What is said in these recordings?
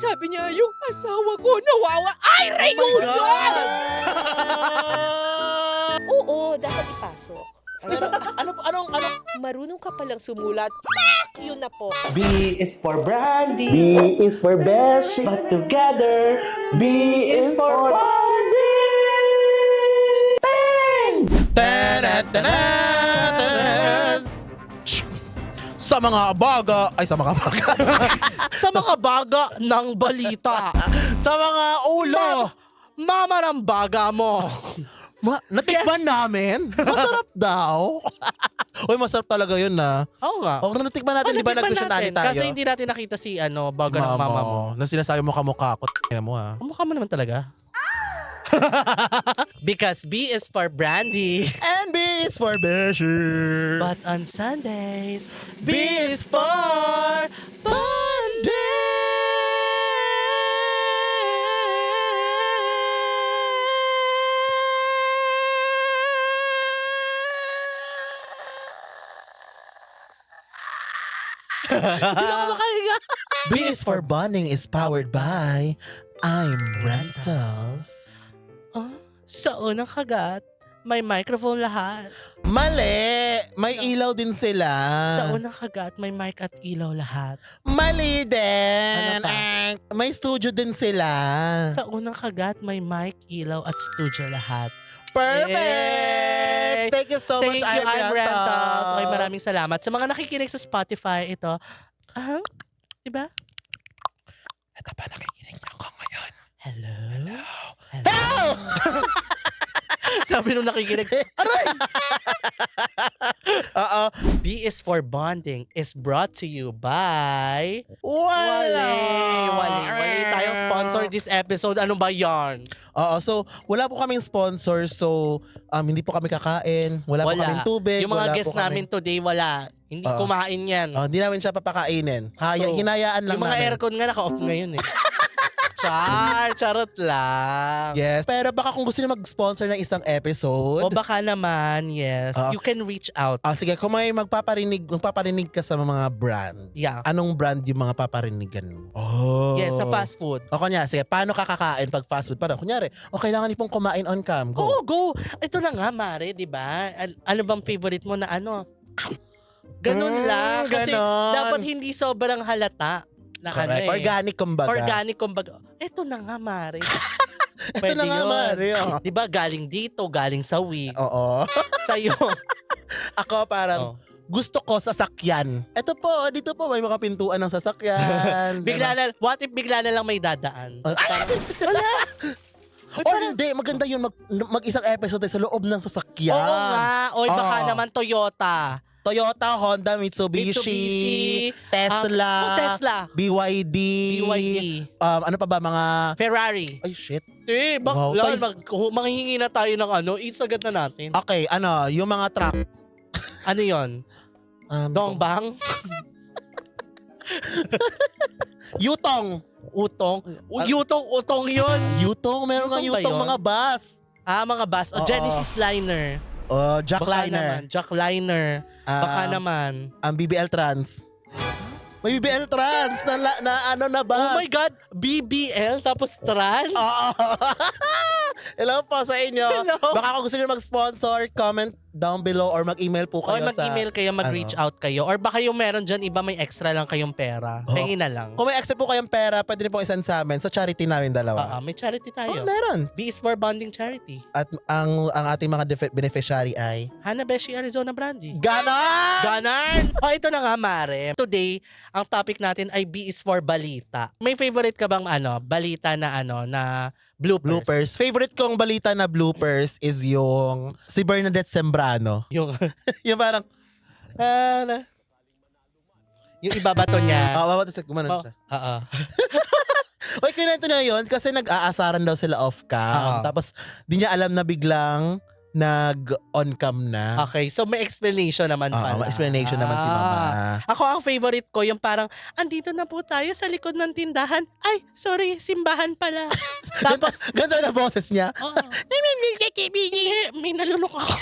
sabi niya, yung asawa ko nawawa. Ay, reunion! Oo, dapat ipasok. Pero anong Marunong ka palang sumulat. Yun na po. B is for Brandy. B is for Beshi. But together, B is for Brandy. Sa mga baga, sa mga baga ng balita, sa mga ulo, mama ng baga mo. Natikman namin? Masarap daw. Uy, masarap talaga yun na. Oo nga. O, natikman natin, di ba nag-visionary tayo? Kasi hindi natin nakita si baga ng mama mo. Na sinasabi mo kamukha ko, mo ha. Kamukha mo naman talaga. Because B is for Brandy. And B is for Beshi. But on Sundays, B is for Bundy. B is for Bonding is powered by I'm Rentals. Sa unang kagat, may microphone lahat. Mali! May ilaw din sila. Sa unang kagat, may mic at ilaw lahat. Mali din! Ano pa? May studio din sila. Sa unang kagat, may mic, ilaw at studio lahat. Perfect! Yay! Thank you so Thank much, you, I'm Rentals. Okay, Rentals. maraming salamat. Sa mga nakikinig sa Spotify, ito, diba? Ito pa nakikinig ako ngayon. Hello? Hello! Sabi nung nakikinig, aray! Oo. B is for Bonding is brought to you by... Wala! Wali tayong sponsor this episode. Ano ba yan? Oo, so wala po kaming sponsor. So, hindi po kami kakain. Wala po kaming tubig. Yung mga wala guests po namin today, wala. Hindi Oo. kumain yan. Hindi namin siya papakainin. Oo. Hinayaan lang Yung mga namin. aircon nga naka-off ngayon eh. Charot lang. Yes. Pero baka kung gusto niyo mag-sponsor ng isang episode. O baka naman, yes. You can reach out. Sige, kung may magpaparinig ka sa mga brand. Yeah. Anong brand yung mga paparinigan mo? Oh. Yes, sa fast food. O kunya, sige, paano ka kakain pag fast food? Parang, kunyari, kailangan niyo pong kumain on cam. Go. Oo, go. Ito na nga, Mare, di ba? Ano bang favorite mo na ano? Ganun lang. Kasi ganon. dapat hindi sobrang halata. Na Correct. Organic. Organic, kumbaga. Kumbaga. Ito na nga, Mare. Ito na nga, Mare. Di ba, galing dito, galing sa wig. Oo. Sa'yo. Ako parang, gusto ko sasakyan. Ito po, dito po, may mga pintuan ng sasakyan. What if bigla na lang may dadaan? Wala. Or hindi, maganda yun mag-isang episode tayo sa loob ng sasakyan. Oo nga. O baka naman Toyota. Toyota, Honda, Mitsubishi, Tesla, Tesla. BYD. Ano pa ba mga... Ferrari. Ay, shit. Wow. Wow. Manghihingi na tayo ng isagad na natin. Okay, yung mga truck. Ano yon? Dongbang? Yutong. Utong? Utong yun. Yutong, meron kang Yutong ba Yutong yun? mga bus. Mga bus. O Oo. Genesis Liner. Jackliner. Jackliner. Baka naman. Ang BBL Trans. May BBL Trans na bus. Oh my God! BBL tapos trans? Oo. Hello po sa inyo. Hello. Baka kung gusto niyo mag-sponsor, comment down below or mag-email po O kayo mag-email kayo, mag-reach out kayo. Or baka yung meron dyan, iba may extra lang kayong pera. Pengi na lang. Kung may extra po kayong pera, pwede rin po isend sa amin sa charity namin dalawa. May charity tayo. Meron. B is for Bonding Charity. At ang ating mga beneficiary ay Hanabeshi Arizona Brandy. Ganon! Ganon! Ito na nga, Mare. Today, ang topic natin ay B is for balita. May favorite ka bang balita na na bloopers? Favorite kong balita na bloopers is yung si Bernadette Sembrano. Yung, Yung parang, yung ibabato niya. gumanon siya. Oo. Uy, kinento na yun kasi nag-aasaran daw sila off-cam. Oo. Tapos, di niya alam na biglang nag-on cam na. Okay, so may explanation naman pala. May explanation naman si Mama. Ako ang favorite ko, yung parang, andito na po tayo sa likod ng tindahan. Ay, sorry, simbahan pala. Tapos, Ganda na boses niya. may nalunok ako.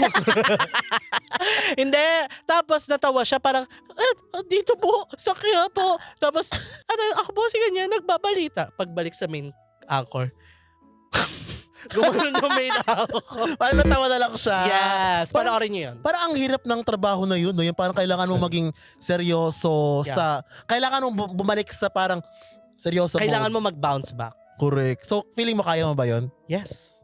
Hindi. Tapos natawa siya parang, dito po, sa Quiapo. Tapos, ako po si ganyan, nagbabalita. Pagbalik sa main anchor. Gumanon yung main anchor. Parang natawa na lang siya. Yes, panoorin niyo yun. Parang ang hirap ng trabaho na yun, no? Yung parang kailangan mong maging seryoso Yeah. kailangan mong bumalik sa parang seryoso Kailangan mode. mo mag-bounce back. Correct. So, feeling mo kaya mo ba yun? Yes.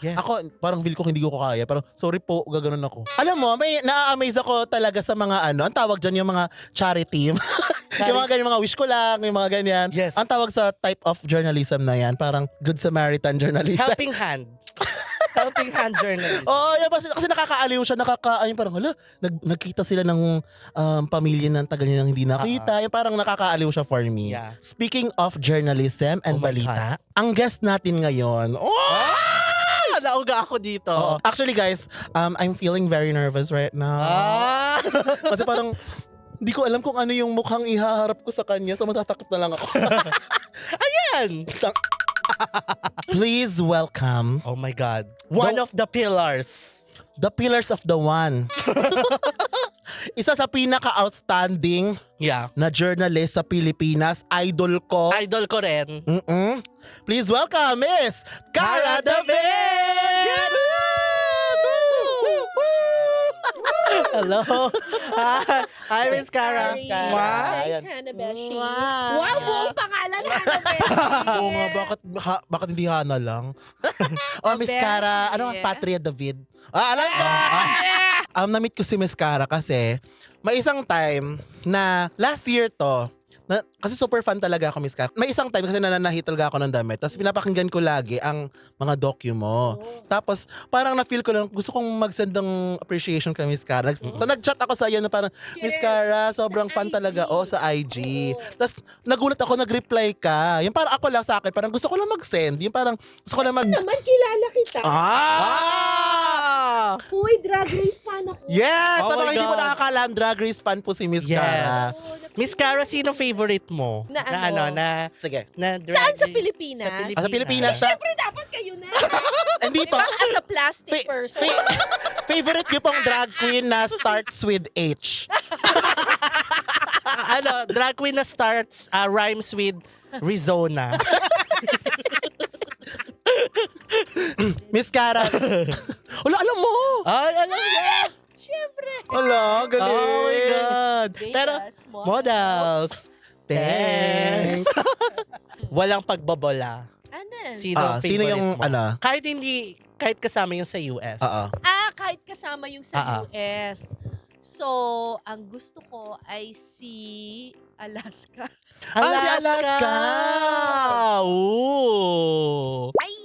Yes. Ako, parang feel ko hindi ko kaya. Parang, sorry po, gaganon ako. Alam mo, may na-amaze ako talaga sa mga ang tawag dyan yung mga charity. Yung mga ganyan, mga wish ko lang, yung mga ganyan. Yes. Ang tawag sa type of journalism na yan, parang Good Samaritan journalism. Helping hand. Helping hand journalism. Oo, yan, kasi nakakaaliw siya, parang, nagkita sila ng pamilya ng tagal nilang hindi nakita. Yung parang nakakaaliw siya for me. Yeah. Speaking of journalism and Oh my balita, ang guest natin ngayon, Nauga ako dito. Actually guys, I'm feeling very nervous right now. Kasi parang, hindi ko alam kung ano yung mukhang ihaharap ko sa kanya, so matatakot na lang ako. Ayan! Please welcome Oh my God. One of the pillars. the pillars of the one. Isa sa pinaka-outstanding Yeah. na journalist sa Pilipinas, idol ko. Idol ko rin. Please welcome Miss Cara David! Hello. Hi, Miss Cara. Sorry. Mwah. Guys, Hannah Beshi. Mwah. Wow, buong pangalan, Hannah Beshi. Oo nga, bakit hindi Hana lang? Miss Beshi. Cara, ano ang Patria David? Alam mo? Na-meet ko si Miss Cara kasi may isang time na last year to, kasi super fan talaga ako, Miss Cara. May isang time kasi nananahi talaga ako ng damit. Tapos pinapakinggan ko lagi ang mga docu mo. Tapos parang na-feel ko lang, gusto kong mag-send ng appreciation kay Miss Cara. So nag-chat ako sa iyo na parang, Miss Cara, sobrang fan talaga. Sa IG. Tapos nagulat ako, nag-reply ka. Yung parang ako lang sa akin, parang gusto ko lang mag-send. Yung parang gusto ko lang Naman, kilala kita. Huy, Drag Race fan ako. Yes! Oh Sa mga my hindi mo God. nakakaalam, Drag Race fan po si Miss Cara. Miss Cara, sino favorite mo? Na ano? Sige. Na drag Saan sa race? Pilipinas? Sa Pilipinas siya. Siyempre, dapat kayo na. Hindi po. As a plastic person. Favorite niyo pong drag queen na starts with H. Drag queen na starts, rhymes with Rizona. Miss Cara. Wala, alam mo. Ay, alam niya. Siyempre. Wala, galing. Oh my God. Pero, Vegas, models. Thanks. Walang pagbobola. Ano? Sino ang Sino favorite yung mo? Kahit kasama yung sa US. Kahit kasama yung sa US. So, ang gusto ko ay si Alaska. Si Alaska. Ooh. Ay!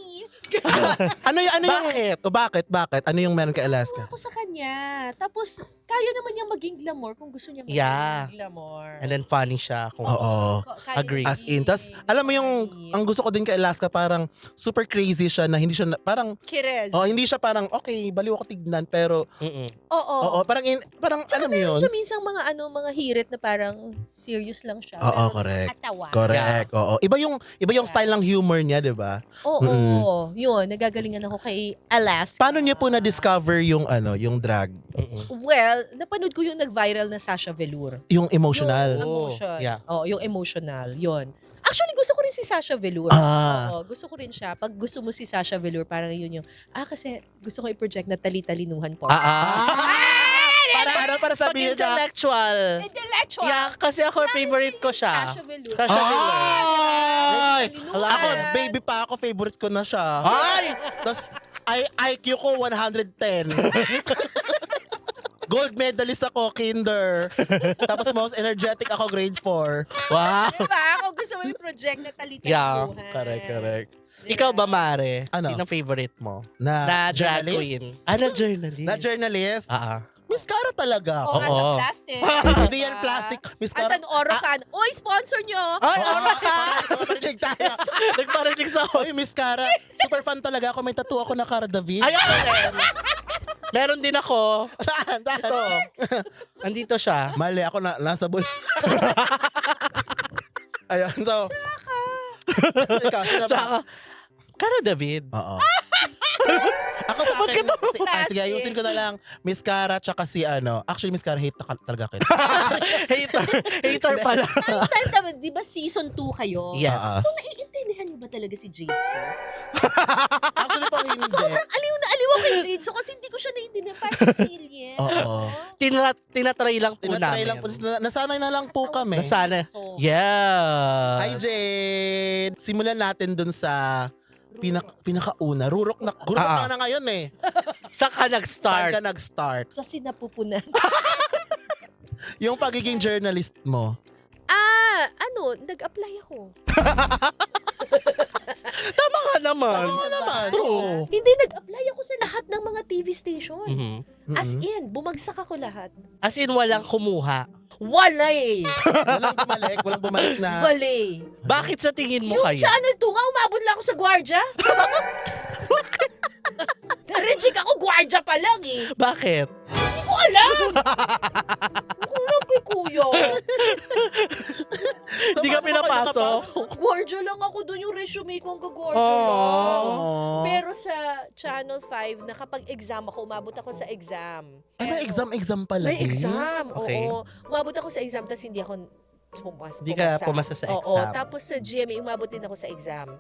Ano yung Bakit? Bakit? Ano yung meron kay Alaska? Ako sa kanya. Tapos, kaya naman niyang maging glamour kung gusto niya maging Yeah. glamour. And then funny siya. Kung Oo. Kaya Agree. As in. Tas, alam mo yung, ang gusto ko din kay Alaska, parang super crazy siya na hindi siya, parang, Kirez. hindi siya parang, okay, baliw ako tignan, pero, Oo. parang alam mo yun? Siya minsan mga hirit na parang serious lang siya. Oo, Pero correct. Katawa. Correct. Oo. Iba yung style ng humor niya, 'di ba? Oo. Yun, nagagalingan ako kay Alaska. Paano niyo po na-discover yung yung drag, Well, napanood ko yung nag-viral na Sasha Velour. yung emotional? Yung emotion. Yeah. Yung emotional. Yun. Actually, gusto ko rin si Sasha Velour. Oo, gusto ko rin siya. Pag gusto mo si Sasha Velour, parang yun yung, kasi gusto ko i-project na tali-talinuhan po. Para sabihin na, Intellectual. Intellectual. Yeah, kasi ako favorite ko siya. Sasha Velour. Sasha Velour. ay! Talinuhan. Ako, baby pa ako, favorite ko na siya. Ay! Tapos, IQ ko 110. Gold medalist ako, kinder. Tapos most energetic ako, grade 4. Wow. Diba? Kung gusto mo i-project na Yeah, tali-talinuhan. Correct. Ikaw ba, Mare? Ano? Sino favorite mo? Na drag journalist? queen. Na journalist. Na journalist? Miss Miss Cara talaga ako. Oo, Oo. as a plastic. Hindi yan plastic. Miss As Cara. an Orocan. Uy, sponsor nyo! Ay, Oo, Orocan! Kaparinig tayo. Nagparinig sa Oy, Miss Cara, super fan talaga ako. May tattoo ako na Cara David. Ay, ako rin. Meron din ako. Ito. Andito siya. Mali, ako nasa bul. Ayan, so. Ikaw, sino ba? Tsaka, Cara David. Oo. Ako sa akin, sige, ayusin ko na lang. Miss Cara, tsaka si Actually, Miss Cara, hate na talaga kita. Hater pala. Time, di ba season 2 kayo? Yes. So, naiintindihan niyo ba talaga si Jade? Actually, pang hindi. Sobrang aliw na aliw ako kay Jade. So, kasi hindi ko siya naiintindihan. Parang alien. Oo. Tinatry lang po Tinatry namin. lang po. Nasanay na lang po kami. Nasana. So, Yeah. Hi, Jade! Simulan natin dun sa pinakauna. Gurot na ngayon eh. Saan ka Saan nag-start? ka nag-start? sa sinapupunan. Yung pagiging journalist mo. Nag-apply ako. Tama nga naman. Oo naman. True. Hindi, nag-apply ako sa lahat ng mga TV station. Mhm. As in, bumagsak ako lahat. As in, walang kumuha. Wala eh. Walang bumalik na. Wala eh. Bakit sa tingin mo Yung kayo? Channel 2 nga, umabot lang ako sa gwardiya. Na-reject ako, gwardiya pa lang eh. Bakit? Hindi ko alam. Hindi ko alam kay kuya. Hindi ka pinapasok? Gwardiya lang ako doon, yung resume ko hanggang gwardiya lang. Oh. Pero sa Channel 5, nakapag-exam ako, umabot ako sa exam. May exam pala. May eh. exam, Okay. oo. Umabot ako sa exam, tapos hindi ako Hindi ka pumasa sa Oo, exam. tapos sa GMA, umabot din ako sa exam.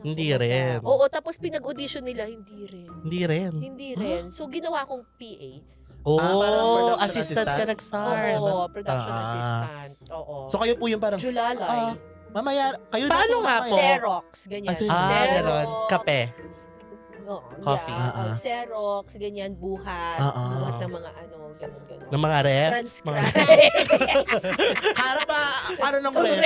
Hindi ako pumasa. rin. Oo, tapos pinag-audition nila, hindi rin. Hindi rin. Hindi rin. So, ginawa kong PA. parang Oh, production assistant ka assistant? nag-start. Oo, production Ah. assistant. Oo. So kayo po yung parang, Julalay. mamaya, kayo Paano na po nga mamaya. po? Xerox, ganyan. Ah, ganon. Kape. Oo, Coffee. yeah. Ah, ah. Xerox, ganyan, buhat. Ah, ah. Buhat ng mga ganun. Ng mga ref. Transcribe. Harap pa, ano nang ref?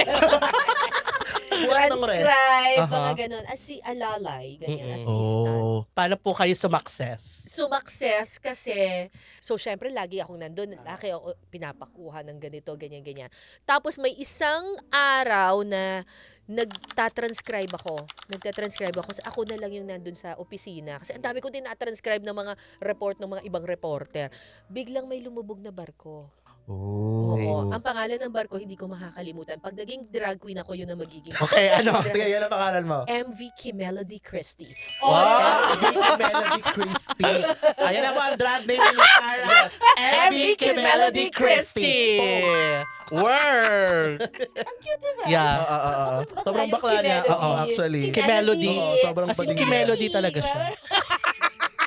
Buhat ng ref. Transcribe, Aha. mga ganun. As si Alalay, ganyan, Mm-mm. assistant. Oh. Paano po kayo sumakses? Sumakses kasi, so syempre lagi akong nandun, lagi ako pinapakuha ng ganito, ganyan. Tapos may isang araw na nagtatranscribe ako. Ako na lang yung nandun sa opisina. Kasi ang dami ko din na-transcribe ng mga report ng mga ibang reporter. Biglang may lumubog na barko. Oh. Oo. Ang pangalan ng barko, hindi ko makakalimutan. Pag naging drag queen ako, yun ang magiging. Okay, ano? Sige, yan ang pangalan mo. MV Melody Christie. Wow! Melody Christie. Ayan na po ang drag name ni Sarah. MV Melody Christie! Word! Yeah. Sobrang bakla niya. Melody. Oo, actually. Melody. Oo, sobrang As in, pagiging- Melody talaga siya.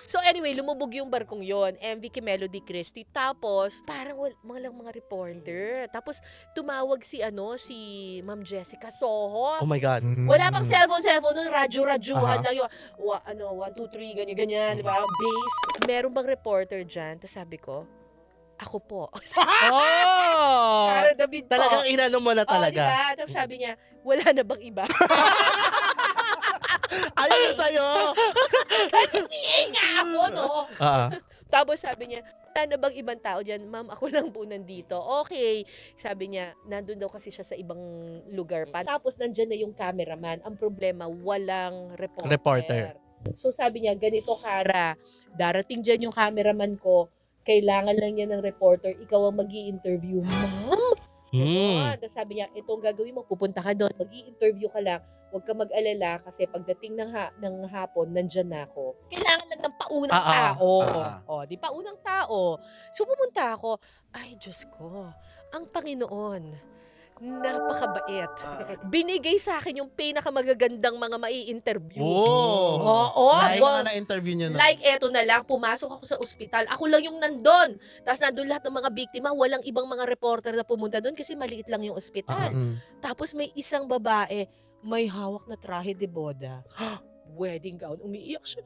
So anyway, lumubog yung barkong yon, MV Melody Christie. Tapos, parang mga reporter. Tapos, tumawag si Ma'am Jessica Soho. Oh my God. Wala pang cellphone nun, radyo-radyuhan Aha. lang yung, 1, 2, 3, ganyan, di ba? Base. Meron bang reporter dyan? Tapos sabi ko, ako po. Oh! Para David po. Talagang inano mo na Oh, talaga. diba? Tapos sabi niya, wala na bang iba? Ayun sa'yo! Kasi PA nga ako, no? Oo. Tapos sabi niya, wala na bang ibang tao dyan? Ma'am, ako lang po nandito. Okay. Sabi niya, nandun daw kasi siya sa ibang lugar pa. Tapos nandyan na yung cameraman. Ang problema, walang reporter. So sabi niya, ganito Kara, darating dyan yung cameraman ko, kailangan lang niya ng reporter, ikaw ang mag-i-interview. Ma'am? Tapos sabi niya, itong gagawin mo, pupunta ka doon, mag-i-interview ka lang, huwag ka mag-alala kasi pagdating ng hapon, nandyan na ako. Kailangan lang ng paunang tao. Di paunang tao. So pumunta ako, ay Diyos ko, ang Panginoon, napakabait. Binigay sa akin yung pinakamagagandang mga mai-interview. Oh. Oo. Like, mga na-interview niyo na. Like, eto na lang, pumasok ako sa ospital. Ako lang yung nandun. Tapos nandun lahat ng mga biktima. Walang ibang mga reporter na pumunta doon kasi maliit lang yung ospital. Tapos may isang babae, may hawak na trahe de boda. Wedding gown. Umiiyak siya.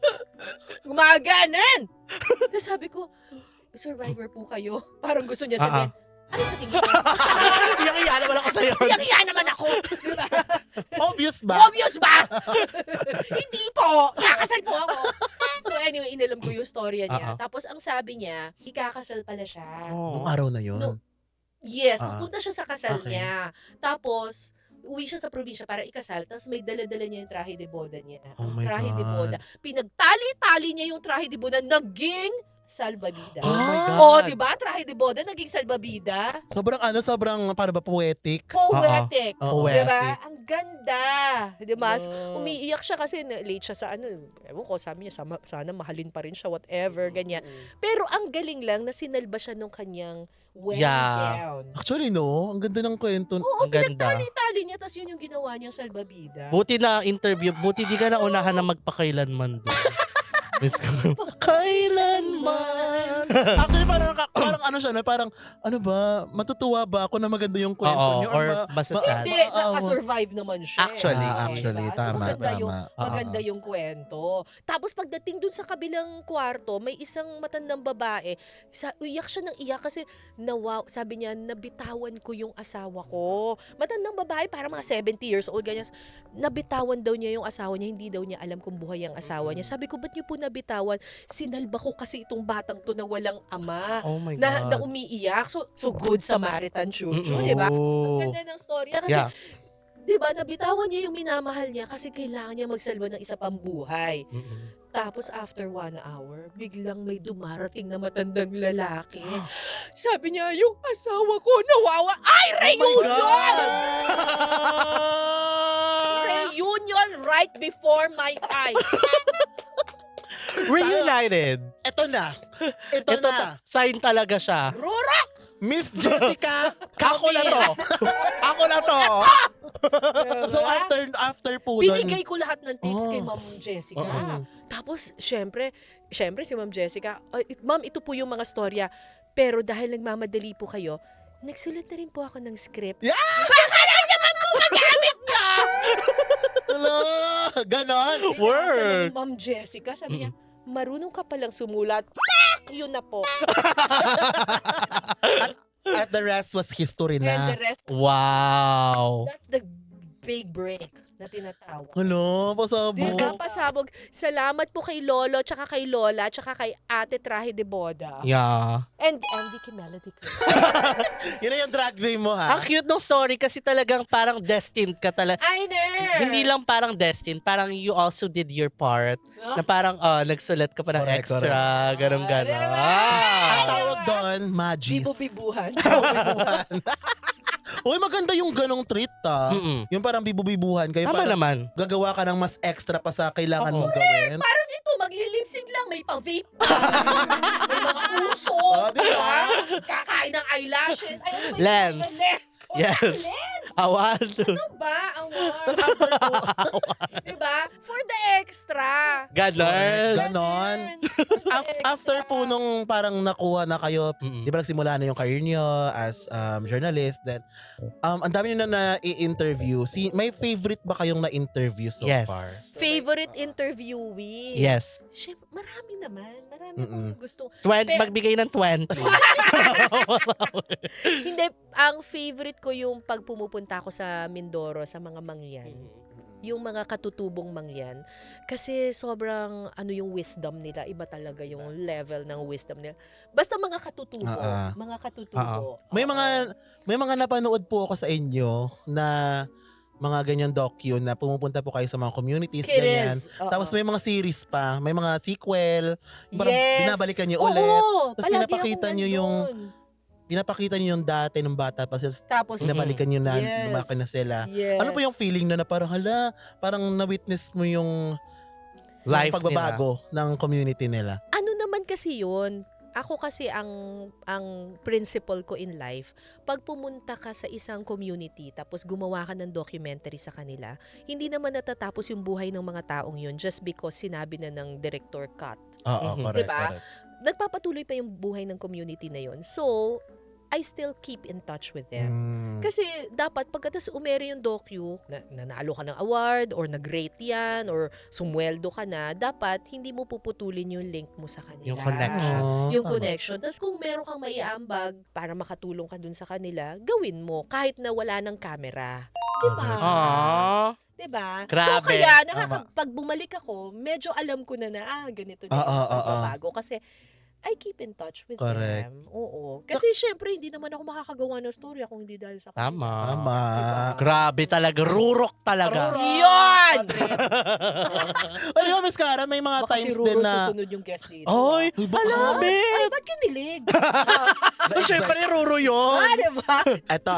Gumaganan! Tapos sabi ko, survivor po kayo. Parang gusto niya sabihin, ano sa tingin mo? Iyak-iyak naman ako sa'yo. Iyak naman ako. Diba? Obvious ba? Obvious ba? Hindi po. Kakasal po ako. So anyway, inalam ko yung storya niya. Tapos ang sabi niya, ikakasal pala siya. Nung araw na yun. No. Yes, Ah. pupunta siya sa kasal Okay. niya. Tapos, uwi siya sa probinsya para ikasal, tapos may dala-dala niya yung trahe de boda niya. Oh my Trahe de God. boda. Pinagtali-tali niya yung trahe de boda, naging salbabida. Oh my God. Oh, di ba? Trahe de boda, naging salbabida. Sobrang, paano ba, poetic? Poetic. Oo. Di ba? Ang ganda. Di ba? Oh. Umiiyak siya kasi late siya sa ewan ko, sabi niya, sana mahalin pa rin siya, whatever, ganyan. Pero ang galing lang na sinalba siya nung kanyang wedding Yeah. gown. Actually, no? Ang ganda ng kwento. Oo, Ang ganda. pinagtali-tali niya, tapos yun yung ginawa niyang salbabida. Buti na interview, buti di ka na unahan na magpakailanman doon. Miss ko. Kailanman. Actually, parang ano siya, no? Parang, ano ba, matutuwa ba ako na maganda yung kwento Oo, niyo? or ba, basta ba- sad. Hindi, Oo. nakasurvive naman siya. Actually, Diba? So, tama, maganda tama. yung, Oo. maganda yung kwento. Tapos pagdating dun sa kabilang kwarto, may isang matandang babae, iyak siya ng iyak kasi sabi niya, nabitawan ko yung asawa ko. Matandang babae, para mga 70 years old, ganyan. Nabitawan daw niya yung asawa niya, hindi daw niya alam kung buhay ang asawa niya. Sabi ko, ba't niyo po nabitawan? Sinalba ko kasi itong batang to na walang ama. Oh my Na God. umiiyak. So good Samaritan Chuchu, Mm-mm. di ba? Oh. Ang ganda ng storya kasi, Yeah. di ba, nabitawan niya yung minamahal niya kasi kailangan niya magsalba ng isa pang buhay. Mm-mm. Tapos after 1 hour, biglang may dumarating na matandang lalaki. Sabi niya, yung asawa ko nawawa. Ay, reunion! Reunion right before my eyes. Reunited. Ito na. Ito Ito, na. sign talaga siya. Rura! Miss Jessica, ako na to. Ako na to. So after po doon. Binigay ko lahat ng tips Oh. kay Ma'am Jessica. Oo. Tapos, syempre si Ma'am Jessica, Ma'am, ito po yung mga storya. Pero dahil nagmamadali po kayo, nagsulat na rin po ako ng script. Yeah! Hello, ganon. Word. Binasa ng Ma'am Jessica, sabi niya, marunong ka palang sumulat. Yun na po. At the rest was history And na. the rest, Wow. that's the big break na tinatawag. Hello, pasabog. Diba, pasabog. Salamat po kay Lolo, tsaka kay Lola, tsaka kay Ate Trahe de Boda. Yeah. And Andy Melody. Yun na yung drag name mo, ha? Ang cute ng story kasi talagang parang destined ka talaga. I know! Hindi lang parang destined, parang you also did your part. Na parang nagsulat ka pa ng Correct, extra, ganun Diba? Ang Ah. tawag doon, magis. Bibu-bibuhan. Uy, maganda yung ganong treat, ha? Mm-mm. Yung parang bibu-bibuhan kayo. Tama Parang naman. gagawa ka ng mas extra pa sa kailangan Oo. mong gawin. Parang ito, magli-lipsync lang, may pa-vape pa. May mga uso. Oh, diba? Kakain ng eyelashes. Ay, ano ba yun? Lens. Lens. Oh, Yes. lens. Awan. Ano ba? Ang Tapos after po, diba? For the extra. Ganon. ganon. Tapos after po nung parang nakuha na kayo, Mm-mm. di ba nagsimula na yung career nyo as journalist, then ang dami nyo na i-interview. May favorite ba kayong na-interview so Yes. far? Favorite interviewee? Yes. Siyempre, marami naman. Marami Mm-mm. akong gusto. 20, Pero- magbigay ng 20. Hindi, ang favorite ko yung pag pumupunta ako sa Mindoro, sa mga mangyan. Yung mga katutubong mangyan. Kasi sobrang yung wisdom nila. Iba talaga yung level ng wisdom nila. Basta mga katutubo. Ah, ah. Mga katutubo. May Oo. mga napanood po ako sa inyo na mga ganyan docu na pumupunta po kayo sa mga communities, ganyan. Kiris. Oo. Tapos may mga series pa, may mga sequel, parang Yes. binabalikan niyo Oo, ulit. Tapos palagi pinapakita akong niyo nandun. yung dati ng bata pa Tapos, binabalikan niyo na Yes. lumaki na sila. yes. Ano po yung feeling na parang parang na-witness mo yung Life pagbabago ng community nila? Ano naman kasi yun? Ako kasi ang principle ko in life, pag pumunta ka sa isang community tapos gumawa ka ng documentary sa kanila, hindi naman natatapos yung buhay ng mga taong yun just because sinabi na ng director cut. Oo, Mhm. correct, Diba? correct. Nagpapatuloy pa yung buhay ng community na yun. So, I still keep in touch with them. Mm. Kasi dapat pagkatas umere yung docu, nanalo ka ng award or nag-rate yan or sumweldo ka na, dapat hindi mo puputulin yung link mo sa kanila. Yung connection. Oo, Yung tama. connection. Tapos kung meron kang maiambag para makatulong ka dun sa kanila, gawin mo kahit na wala ng camera. Diba? Aww. Diba? So Grabe. kaya pag bumalik ako, medyo alam ko na ganito na Oo, yung oo, oo. pagbabago. Kasi I keep in touch with Correct. them. Oo. Kasi syempre, hindi naman ako makakagawa ng storya kung hindi dahil sa kanila. Tama. Tama. Grabe talaga. Rurok talaga. Yun! Ano ba, Miss Cara, may mga Baka si times Ruro din na... susunod yung guest dito. Ay, Uy, baka- alabi. Ay, ba't kinilig? Siyempre, Ruro yun. Diba? Ito,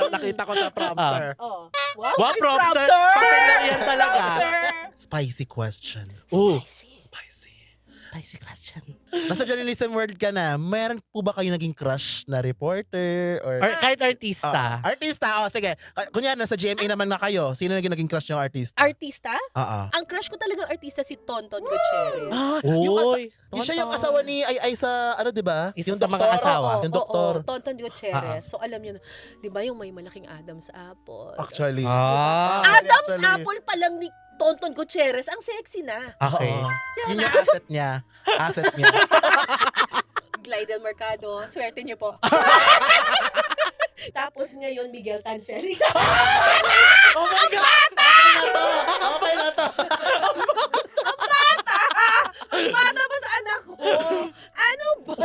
nakita ko sa prompter. Oh. Wow, prompter. Papel lang yan talaga. Spicy question. Oh. Spicy. Spicy question. Nasa journalism world ka na, meron po ba kayo naging crush na reporter? Or Kahit artista. artista, sige. Kunyari, nasa GMA naman na kayo. Sino naging crush yung artista? Artista? Oo. Ang crush ko talagang artista si Tonton Gutierrez. Ah, Uy. siya yung asawa ni Ay sa, ano, di ba? Isa Yung sa mga doktor. asawa. Yung doktor. Oo, Tonton Gutierrez. So alam niyo na, 'di ba yung may malaking Adam's apple? Actually. Adam's actually. apple pa lang ni Tonton Gutierrez, ang sexy na. Okay. Oo. Yun yung asset niya. Asset niya. Glidel Mercado, swerte niyo po. Tapos ngayon, Miguel Tan Felix. Oh my God! Okay na to. Bata ba sa anak ko? Ano ba?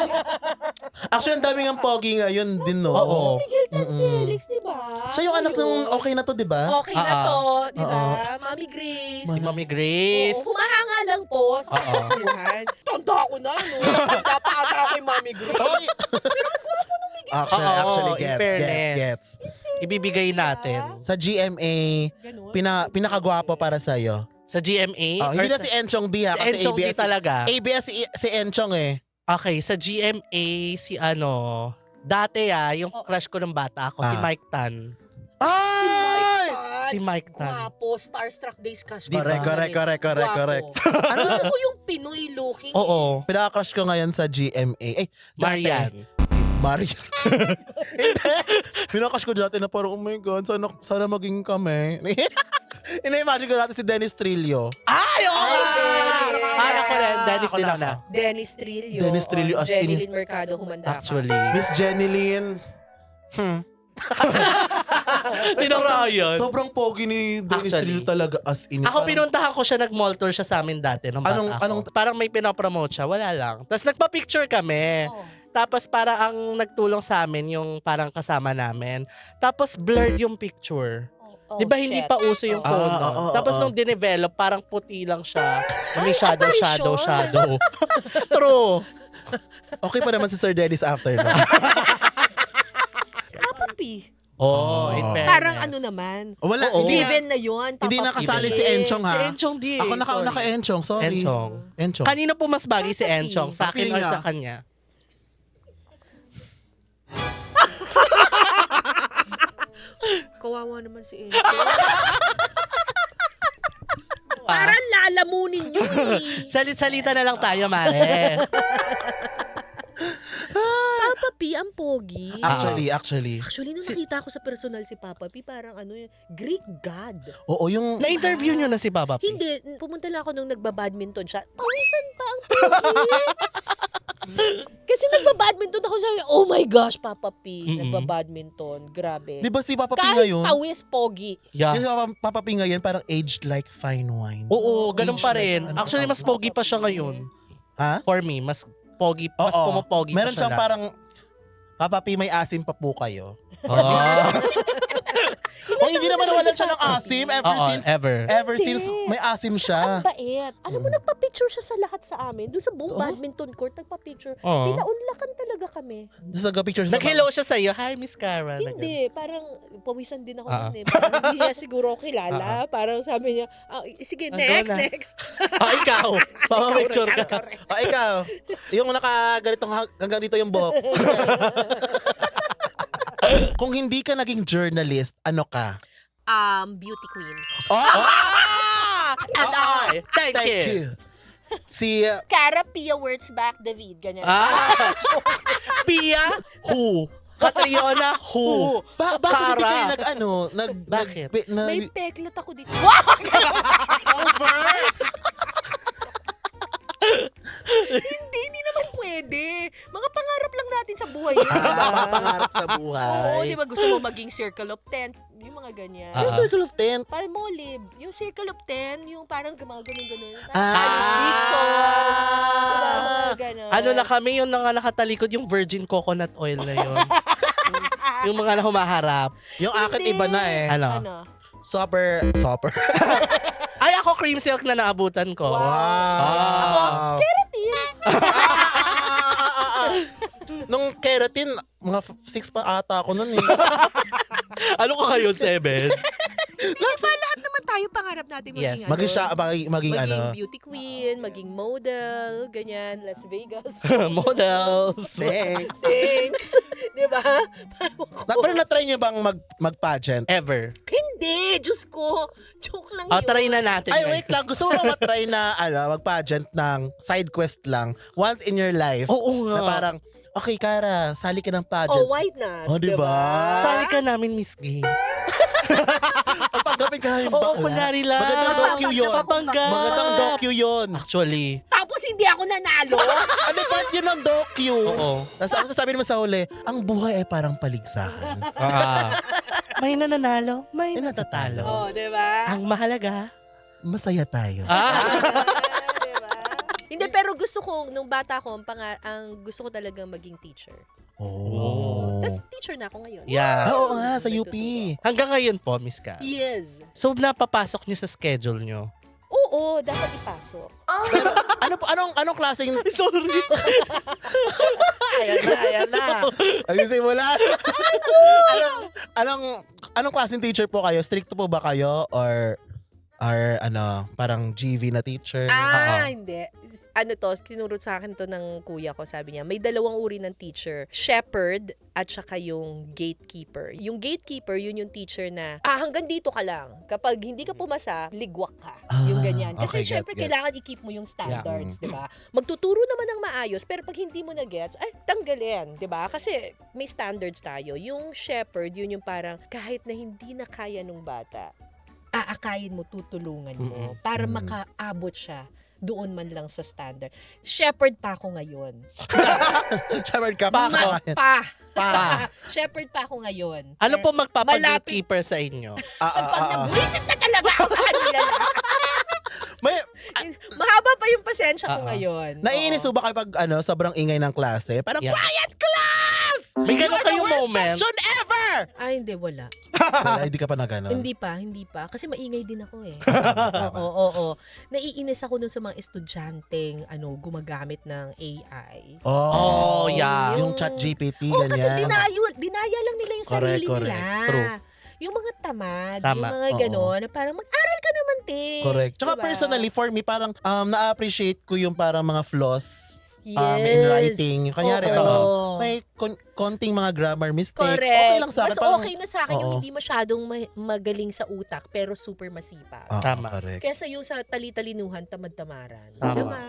Actually, ang daming ang pogi ngayon din, no? Oo. Miguel Tan Mm-mm. Felix, di ba? Siya yung anak ng okay na to, di ba? Okay na to, di ba? Oo. Mami Grace. Si Mami Grace. Oo, humahanga lang po sa Oo. katuhan. Tanda ko na, no? Tanda pa ata ako kay Mami Grace. Oy! Actually, Oo, in gets. fairness. Ibibigay natin. Sa GMA, Ganun. pinakagwapo para sa'yo. Sa GMA? Oh, or hindi na sa- si Enchong D, ha? si Kasi Enchong D ABS, talaga. ABS si Enchong, eh. Okay, sa GMA, si ano, dati yung crush ko ng bata ako, si Ah. Mike Tan. Ay! Si Mike Tan. Gwapo, Starstruck Days Cash. Correct. Ano gusto ko yung Pinoy looking. Oo. Pinaka-crush ko ngayon sa GMA. Marian. Maria. Hindi. Pinaka-crush ko dati na parang, oh my God, sana maging kami. Ina-imagine ko dati si Dennis Trillo. Ay, oo! Ah! Para ko rin, Dennis Ako din na, ako. na. Dennis Trillo. Dennis Trillo as in- Jeneline Mercado, humanda ka. Actually. Miss Jenny Lynn. Pinarayan. Sobrang pogi ni Dennis Actually. Trillo talaga as in. Ako pinuntahan ko siya, nag-mall tour siya sa amin dati nung bata ako. Parang may pinapromote siya, wala lang. Tapos nagpa-picture kami. Oh. Tapos parang ang nagtulong sa amin yung parang kasama namin. Tapos blurred yung picture. Oh, Di ba hindi shit. pa uso yung Oh. phone Ah, nun? oo, Tapos oo. nung dinevelop, parang puti lang siya. May shadow. apparition. True. Okay pa naman si Sir Dennis after no? Papapi. Oh, in fairness. Parang ano naman. Wala. Oo. Hindi, Given na yun. hindi Papapi. nakasali si Enchong, ha? Si Enchong di. Ako nakauna kay Enchong. Sorry. Enchong. Kanino po mas bagay si Papapi. Enchong? Sa akin Feeling or niya. sa kanya? Kawawa naman si Enchong. Parang lalamunin nyo eh. Salit-salita na lang tayo, Mare. Papa P ang pogi. Actually. Actually, nung nakita ko sa personal si Papa P, parang ano yun, Greek God. Oo, yung... Na-interview nyo na si Papa P? Hindi, pumunta lang ako nung nagbabadminton siya. Pawisan pa ang pogi. Kasi nagbabadminton ako, sabi, oh my gosh, Papa P, nagbabadminton. Grabe. Di ba si Papa P Kahit ngayon? pawis, pogi. Yeah. Yung Papa P ngayon, parang aged like fine wine. Oo, ganun Aged pa like rin. ano Actually, pa? mas pogi pa siya ngayon. Ha? For me, mas pogi, mas Oo. pumapogi Meron pa siya. siyang parang, Papa P, may asim pa po kayo. O hindi naman nawalan siya ng asim ever since may asim Ang siya. bait. Alam mo, nagpa-picture siya sa lahat sa amin. Doon sa buong badminton court, nagpa-picture. Oo. Pinaunlakan talaga kami. Just nag-picture siya. Nag-hello siya sa'yo. Hi, Miss Cara. Hindi, parang pawisan din ako Ah. nun eh. Parang hindi niya siguro kilala. Parang sabi niya, sige, Ando next, na. next. Ikaw. Papapicture ka. O ikaw, yung nakaganitong hanggang dito yung buhok. Kung hindi ka naging journalist, ano ka? Beauty queen. And I. Thank you. Si Cara Pia words back, David. Ganyan. Pia, who? Catriona, who? bakit hindi Cara. kayo Bakit? May peklat ako dito. Hindi naman pwede. Mga pangarap lang natin sa buhay. pangarap sa buhay. Oo, di ba gusto mo maging circle of 10? Yung mga ganyan. Yung Circle of 10. Palmolive. Yung Circle of 10, yung parang gumagano'n-ganon. Ah! Dixon. Diba, mga ganon. Ano na kami, yung nakatalikod yung virgin coconut oil na yun. yung mga na humaharap. Yung akin iba na eh. Ano? Super. Ay, ako cream silk na naabutan ko. Wow. Keratin. Nung keratin, mga 6 pa ata ako nun eh. Ano ka ngayon, 7? Naman tayo pangarap natin Yes. maging Maging maging ano. beauty queen, maging model, ganyan, Las Vegas. Models. Thanks. Di ba? Pero na-try niyo bang mag-pageant? Ever. Hindi, Diyos ko. Joke lang O, yun. try na natin. Ay, guys. wait lang. Gusto mo ba matry na mag-pageant ng side quest lang once in your life? Oo nga. Na parang, okay, Kara, sali ka ng pageant. Oh, why not? Oh, diba? Sali ka namin, Miss Gay. Pagkapin ka namin Oo, bakla. kunwari lang. Magandang docu yun. Napapanggap. Magandang docu yun. Actually. Tapos hindi ako nanalo. Ano part yun ng docu? Oo. Tapos ang sasabihin mo sa huli, ang buhay ay parang paligsahan. May nananalo, may natatalo. Oh, di ba? Ang mahalaga. Masaya tayo. Diba? Hindi, pero gusto ko, nung bata ko, ang gusto ko talagang maging teacher. Oh. Tapos teacher na ako ngayon. Yeah. Oo nga, sa UP. Hanggang ngayon po, Miss Ka. Yes. So, napapasok niyo sa schedule niyo? Oo, dapat ipasok. Anong klaseng... Sorry. Ayan na. Nagsisimula. Anong klaseng teacher po kayo? Stricto po ba kayo? Or parang GV na teacher? Hindi. Ano to, tinuro sa akin to ng kuya ko, sabi niya, may dalawang uri ng teacher. Shepherd at saka yung gatekeeper. Yung gatekeeper, yun yung teacher na, hanggang dito ka lang. Kapag hindi ka pumasa, ligwak ka. Yung ganyan. Kasi okay, syempre, gets. kailangan i-keep mo yung standards, di ba? Magtuturo naman ng maayos, pero pag hindi mo na-gets, tanggalin, di ba? Kasi may standards tayo. Yung shepherd, yun yung parang, kahit na hindi na kaya nung bata, aakayin mo, tutulungan mo, para makaabot siya doon man lang sa standard. Shepherd pa ako ngayon. Shepherd ka Pa pa. ako. Pa. Shepherd pa ako ngayon. Ano po Malapit. magpapag-gatekeeper sa inyo? Pag nag-visit na talaga ako sa kanila na. May, Mahaba pa yung pasensya ko ngayon. naiinis Oo. ba kapag sobrang ingay ng klase? Parang, Yeah. quiet class! May You ganun are the kayong worst moment? section ever! Hindi, wala. Wala, hindi ka pa na gano'n. Hindi pa. Kasi maingay din ako eh. Oo. Naiinis ako dun sa mga estudyanteng gumagamit ng AI. Oh, yeah. Yung chat GPT, Oo, kasi ganyan. dinaya lang nila yung Correct, sarili correct. nila. True. Yung mga tamad, Tama. yung mga Oo. gano'n, na parang mag-aral ka naman, te. Correct. Tsaka Diba? personally, for me, parang na-appreciate ko yung parang mga flaws Yes. in writing. Kunyari, Oo. may konting mga grammar mistake. Correct. Okay lang sa akin. Mas Parang- okay na sa akin yung Oo. hindi masyadong magaling sa utak, pero super masipag. Oo, Tama. correct. Kesa yung sa tali-talinuhan, tamad-tamaran. Tama. Diba?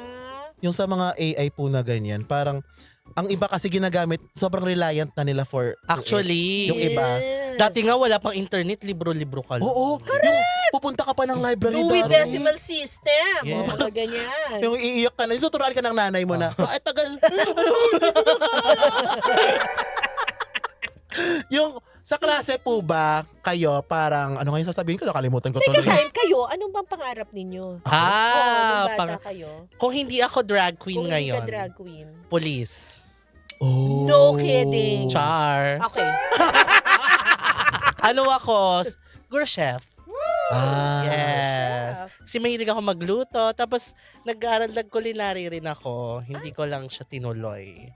Yung sa mga AI po na ganyan, parang ang iba kasi ginagamit, sobrang reliant na nila for Actually, Yung iba. Yes. dati nga wala pang internet, libro-libro ka lang. Oo, yung pupunta ka pa ng library. Dewey Dari. Decimal System. Yeah. Mga ganyan. Yung iiyak ka na, ituturuan ka ng nanay mo na, tagal. Yung sa klase po ba kayo parang ano ngayon sasabihin ko, nakalimutan ko Teka tuloy. time, kayo, anong bang pangarap ninyo? Oo, nung bata kayo. Kung hindi ako drag queen Kung hindi ngayon, ka drag queen. police. Oh. No kidding. Char. Okay. Ano ako? Siguro chef. Ah. Yes. Kasi mahilig ako magluto. Tapos, nag-aaral ng culinary rin ako. Hindi ko lang siya tinuloy.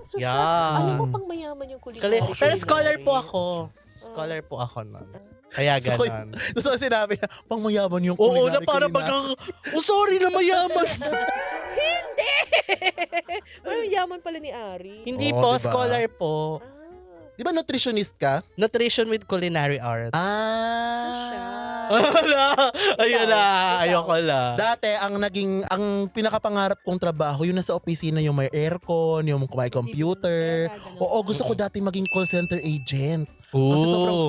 So, Yeah. alam mo pang mayaman yung culinary. Pero scholar po ako. Scholar po ako nun. Kaya So, ganon. Gusto ko sinabi na, pang mayaman yung Oo, na culinary, para culinary. oh, sorry na mayaman. Hindi! Ay, yaman pala ni Ari. Hindi Oo, po, diba? scholar po. Di ba nutritionist ka? Nutrition with culinary arts. So siya. Ayun na. Ikaw. Ayoko lang. Dati, ang pinakapangarap kong trabaho, yung nasa opisina, yung may aircon, yung may computer. Oo, gusto ko dati maging call center agent. Kasi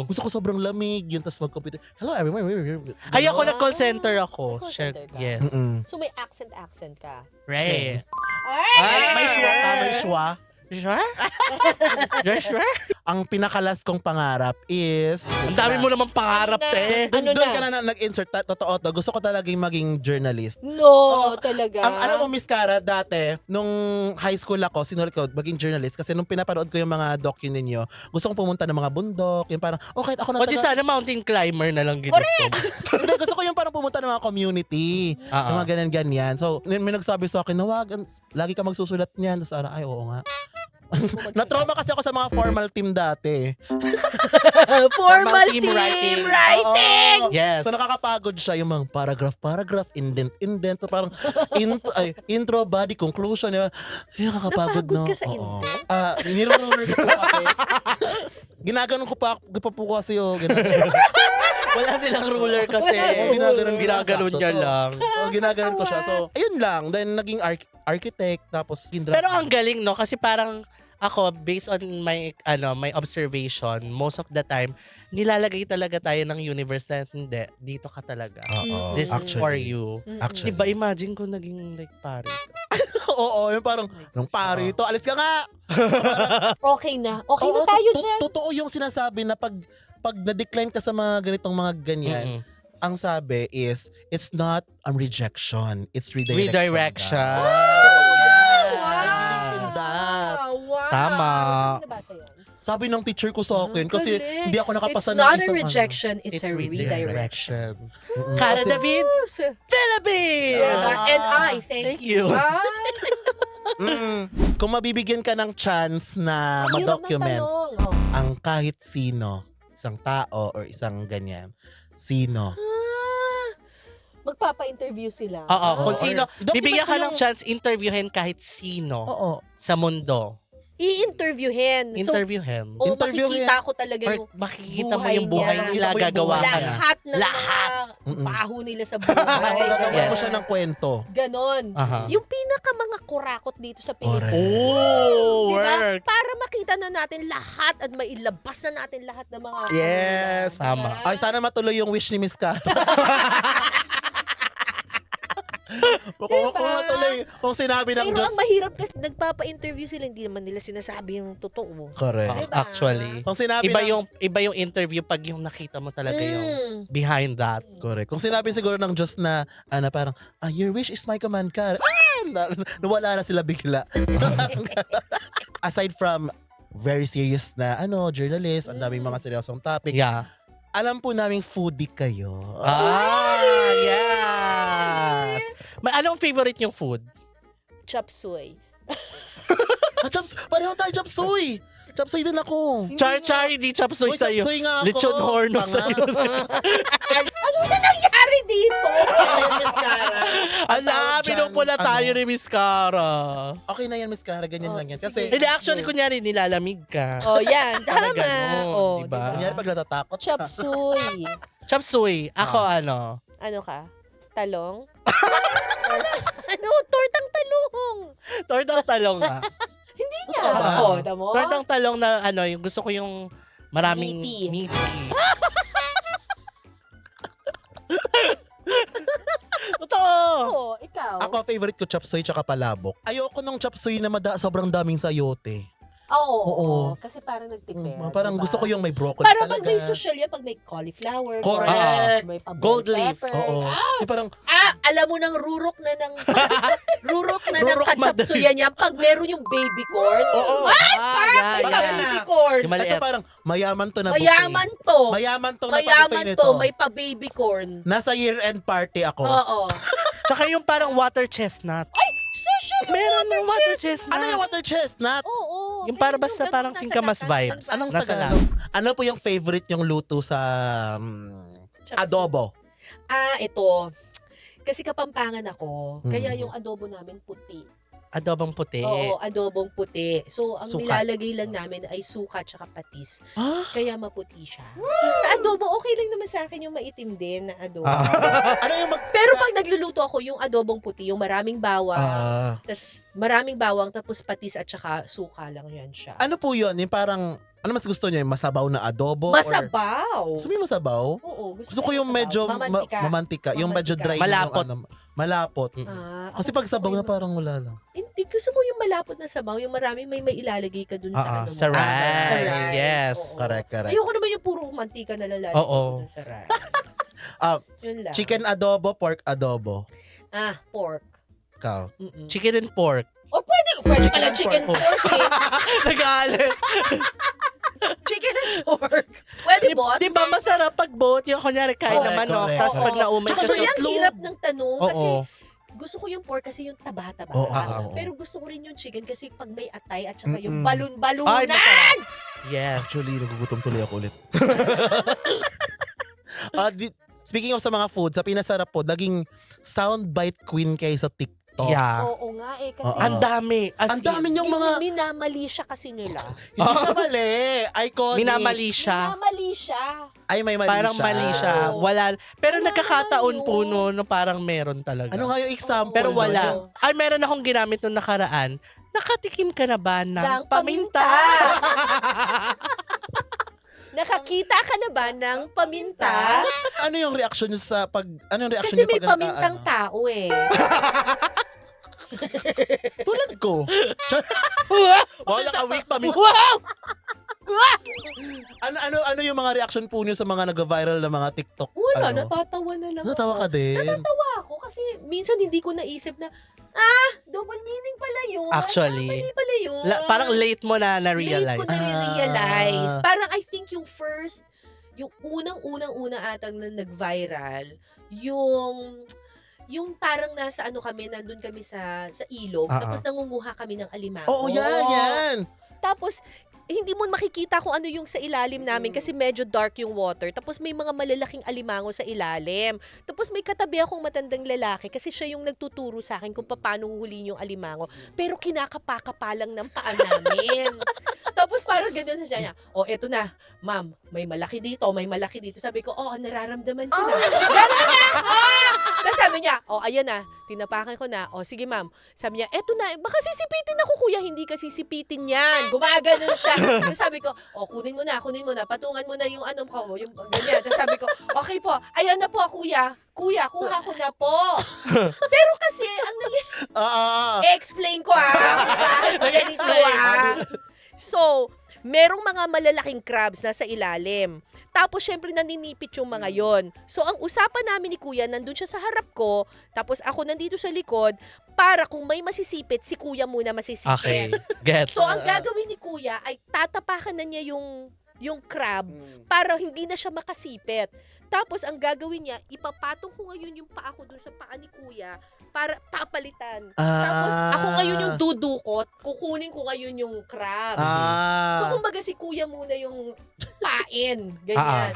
gusto ko sobrang lamig, yun, tas mag-computer. Hello, everyone. Ay, ako nag-call center ako. Nag-call Sure. center ka? Yes. Mm-mm. So may accent ka. Right. Ay, may schwa ka, may schwa. Sure? You're sure? Ang pinakalas kong pangarap is... Ang dami mo naman pangarap, Ano na? te. Ano Doon na? ka na nag-insert. Totoo to. Gusto ko talagang maging journalist. No, talaga. Alam mo, Miss Cara, dati, nung high school ako, sinulit ko maging journalist kasi nung pinapanood ko yung mga docu ninyo, gusto kong pumunta ng mga bundok, yung parang, okay, ako na O di sana mountain climber na lang ginusto mo. Hindi, gusto ko yung parang pumunta ng mga community, Ah, yung mga ganyan-ganyan. So, may nagsabi sa akin, wag, lagi ka magsusulat niyan. Tapos, ay, oo nga. Na-trauma kasi ako sa mga formal team dati. Formal team team writing. writing. Oo. Yes. So nakakapagod siya yung mga paragraph, indent. So parang intro, body, conclusion. Diba? Ay, nakakapagod, Napagod no? ka sa Oo. indent? Nilulunod ko kasi. Ginaganon ko pa po kasi yung Wala silang ruler kasi. Ginaganon niya lang. ginaganon ko siya. So, ayun lang. Then, naging architect, tapos Pero ang galing, no? Kasi parang ako, based on my observation, most of the time, nilalagay talaga tayo ng universe na hindi, dito ka talaga. Oo, This is actually. for you. Actually. Diba, imagine ko naging like pare. Oo, yung parang, nung pare ito, alis ka nga! Okay na. Okay na Oo, tayo dyan. Totoo yung sinasabi na pag na-decline ka sa mga ganitong mga ganyan, Mm-mm. ang sabi is, it's not rejection, it's redirection. Redirection. Yes. That. Wow. Tama. Saan nabasa yan? Sabi ng teacher ko sa akin, kasi Galing. hindi ako nakapasa It's not a isang rejection, it's a redirection. Cara Kasi- David, Philippines! Diba? And I, thank you. Kung mabibigyan ka ng chance na ma-document ang kahit sino, isang tao or isang ganyan, sino? Magpapa-interview sila. Oo, kung or- sino, Document bibigyan ko ka ng yung- chance interviewin kahit sino Oo. sa mundo. I-interviewin. So, Interview him. Interviewin. makikita ko talaga Or yung makikita mo yung buhay buhay niya. nila, Makikita mo yung gagawa buhay ka niya. na. lahat ng Lahat. mga baho nila sa Gagawa buhay. mo siya ng kwento. Ganon. Aha. Yung pinaka mga kurakot dito sa Correct. Pilipinas. Oh, Diba? work. Para makita na natin lahat at mailabas na natin lahat ng mga... Yes. Tama. Diba? Ay, sana matuloy yung wish ni Miss Cara. Kung matuloy, kung sinabi ng Pero Diyos. ang mahirap kasi nagpapa-interview sila, hindi naman nila sinasabi yung totoo. Correct. Diba? Actually. Kung sinabi Iba yung interview pag yung nakita mo talaga yung behind that. Correct. Kung sinabi siguro ng Diyos na, parang, your wish is my command, Cara. Nawala na sila bigla. Aside from very serious na, journalist, ang daming mga seryosong topic. Yeah. Alam po naming foodie kayo. Yes! Anong favorite yung food? Chop suey. Pareho tayo, chop suey. Chop suey din ako. Char, hindi chop suey Uy, chop sa'yo. suey nga ako. Lechon horno Tanga. sa'yo. Ano na nangyari dito? Miss Cara. Ala, tawag dyan, pinupula tayo ano? ni Miss Cara. Okay na yan, Miss Cara. Ganyan Oh, lang yan. sige. Kasi, Hindi, actually, kunyari, nilalamig ka. Oh, yan. Tama. ganon, Oh, diba? kunyari pag natatakot Chop suey. Chop suey. Ako, ano? Ano ka? Talong? Ano? Tortang talong. Tortang talong nga. Hindi nga. ba? Oh, tamo? Tortang talong na, yung gusto ko yung maraming Meaty. Totoo. Oh, ikaw. ako, favorite ko chop suey tsaka palabok. Ayoko nung chop suey na sobrang daming sayote. Oo. Oo. Kasi parang nagtipid. Parang diba? gusto ko yung may broccoli Para talaga. pag may social yan, pag may cauliflower, Correct. may pa Gold leaf. pepper. Oo. Yung parang, Alam mo nang rurok na ng Rurok kachapsuyan niya pag meron yung baby corn. oo. yeah, May yeah. baby corn. Yung maliit. Ito parang, mayaman to na buffet. Mayaman to. Mayaman tong Mayaman napabuffet nito. to. May pa baby corn. Nasa year-end party ako. Oo. Tsaka yung parang water chestnut. Social. Meron yung water chestnut. Ano yung water chestnut? Oo. Yung para Ganun basta ganun parang nasa singkamas lahat. vibes. Anong Nasa Tagalog? Ano po yung favorite yung luto sa Chop adobo? Ito. Kasi Kapampangan ako, kaya Mm. yung adobo namin puti. Adobong puti. Oo, adobong puti. So, ang Suka. nilalagay lang namin ay suka tsaka patis. Ah? Kaya maputi siya. Sa adobo, okay lang naman sa akin yung maitim din na adobo. Ano yung Pero pag nagluluto ako, yung adobong puti, yung maraming bawang, tapos patis at saka suka lang yan siya. ano po yun? Yung parang, ano mas gusto niyo? Yung masabaw na adobo? Masabaw! Gusto mo yung masabaw? Oo, Gusto ko yung medyo mamantika. Yung medyo dry. Malapot. Malapot. Ah, Kasi ako pag sabaw gusto na ko parang wala lang. Hindi gusto mo yung malapot na sabaw, yung maraming may ilalagay ka dun sa ano mo. sa rice. Sa rice. Yes. Oo. Correct. Ayoko naman yung puro mantika na lalagay Oo. ko dun sa rice. Yun lang. Chicken adobo, pork adobo. Pork. Ikaw. Chicken and pork. O pwede pala chicken pork. pork eh. Nag-aalit. Chicken and pork. Pwede bot? Di ba masarap pag both? Yung kunyari kain Correct, na manok, correct. tapos pag Oo. naumay Tsaka ka so sa yung itlog. hirap ng tanong kasi Oo. gusto ko yung pork kasi yung taba-taba. Oo. Pero gusto ko rin yung chicken kasi pag may atay at saka yung Mm-mm. balon-balunan. Ay, masarap. Yes. Actually, nagugutom tuloy ako ulit. Speaking of sa mga food, sa pinasarap po, naging soundbite queen kayo sa TikTok. Yeah. Oo nga eh. Kasi Oo. Ang dami. As Ang dami niyong mga... minamali siya kasi nila. Hindi siya mali. Iconic. minamali siya. Minamali siya. Ay, may mali Parang siya. mali siya. Oo. Wala. Pero Wala nagkakataon naman po yun. no parang meron talaga. Ano nga yung example? Pero nun? wala. Ay, meron akong ginamit nung nakaraan. Nakatikim ka na ba ng Ng paminta? Nakakita ka na ba ng paminta? Ano yung reaction niyo sa pag... Ano yung reaction Kasi niyo may pag... pamintang tao eh. Tulad ko. Wala ka weak paminta. Wow! Ano yung mga reaction po niyo sa mga nag-viral na mga TikTok? Wala, ano? natatawa na lang Natawa ka din. Natatawa ako kasi minsan hindi ko naisip na, double meaning pala yun. Actually. Mali pala yun. Parang late mo na Late na-realize. ko na-realize. Ah. Parang I think yung first, yung unang-unang atang na nag-viral, yung parang nasa ano kami, nandun kami sa ilog, tapos nangunguha kami ng alimango. Oo, yan. Tapos, hindi mo makikita kung ano yung sa ilalim namin kasi medyo dark yung water. Tapos may mga malalaking alimango sa ilalim. Tapos may katabi akong matandang lalaki kasi siya yung nagtuturo sa akin kung paano huhulihin yung alimango. Pero kinakapakapa lang ng paa namin. Tapos parang ganyan siya niya, eto na, ma'am, may malaki dito, may malaki dito. Sabi ko, nararamdaman ko na. Gano'n na! Tapos sabi niya, ayan na, tinapakan ko na. Sige ma'am. Sabi niya, eto na, baka sisipitin ako kuya, hindi ka sisipitin yan. Gumaganon siya. Tapos sabi ko, kunin mo na, patungan mo na yung anong ko, yung ganyan. Tapos sabi ko, okay po, ayan na po kuya. Kuya, kuha ko na po. Pero kasi, ang explain ko ganito So, merong mga malalaking crabs na sa ilalim. Tapos, syempre, naninipit yung mga yon. So, ang usapan namin ni Kuya, nandun siya sa harap ko, tapos ako nandito sa likod, para kung may masisipit, si Kuya muna masisipit. Okay. Gets. So, ang gagawin ni Kuya ay tatapakan na niya yung crab para hindi na siya makasipit. Tapos, ang gagawin niya, ipapatong ko ngayon yung paa ko dun sa paa ni Kuya para papalitan. Tapos, ako ngayon yung dudukot, kukunin ko ngayon yung crab. So, kumbaga si Kuya muna yung pain. Ganyan.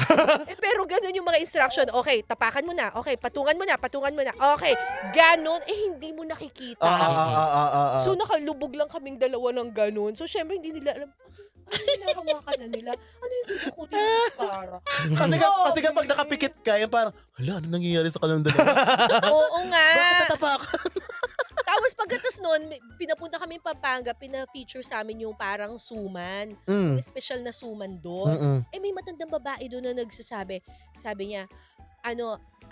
Pero ganun yung mga instruction. Okay, tapakan mo na. Okay, patungan mo na. Okay, ganun. Hindi mo nakikita. So, nakalubog lang kaming dalawa ng ganun. So, syempre, hindi nila alam, hinahawakan na nila. Ano yung dudukotin yung mascara? Kasi kapag nakapikit ka, yung parang, ano nangyayari sa kanilang dalawa? Oo nga. Bakit tatapakan? Tapos pagkatas nun, pinapunta kami Pampanga, pina-feature sa amin yung parang suman. May special na suman doon. May matandang babae doon na nagsasabi. Sabi niya,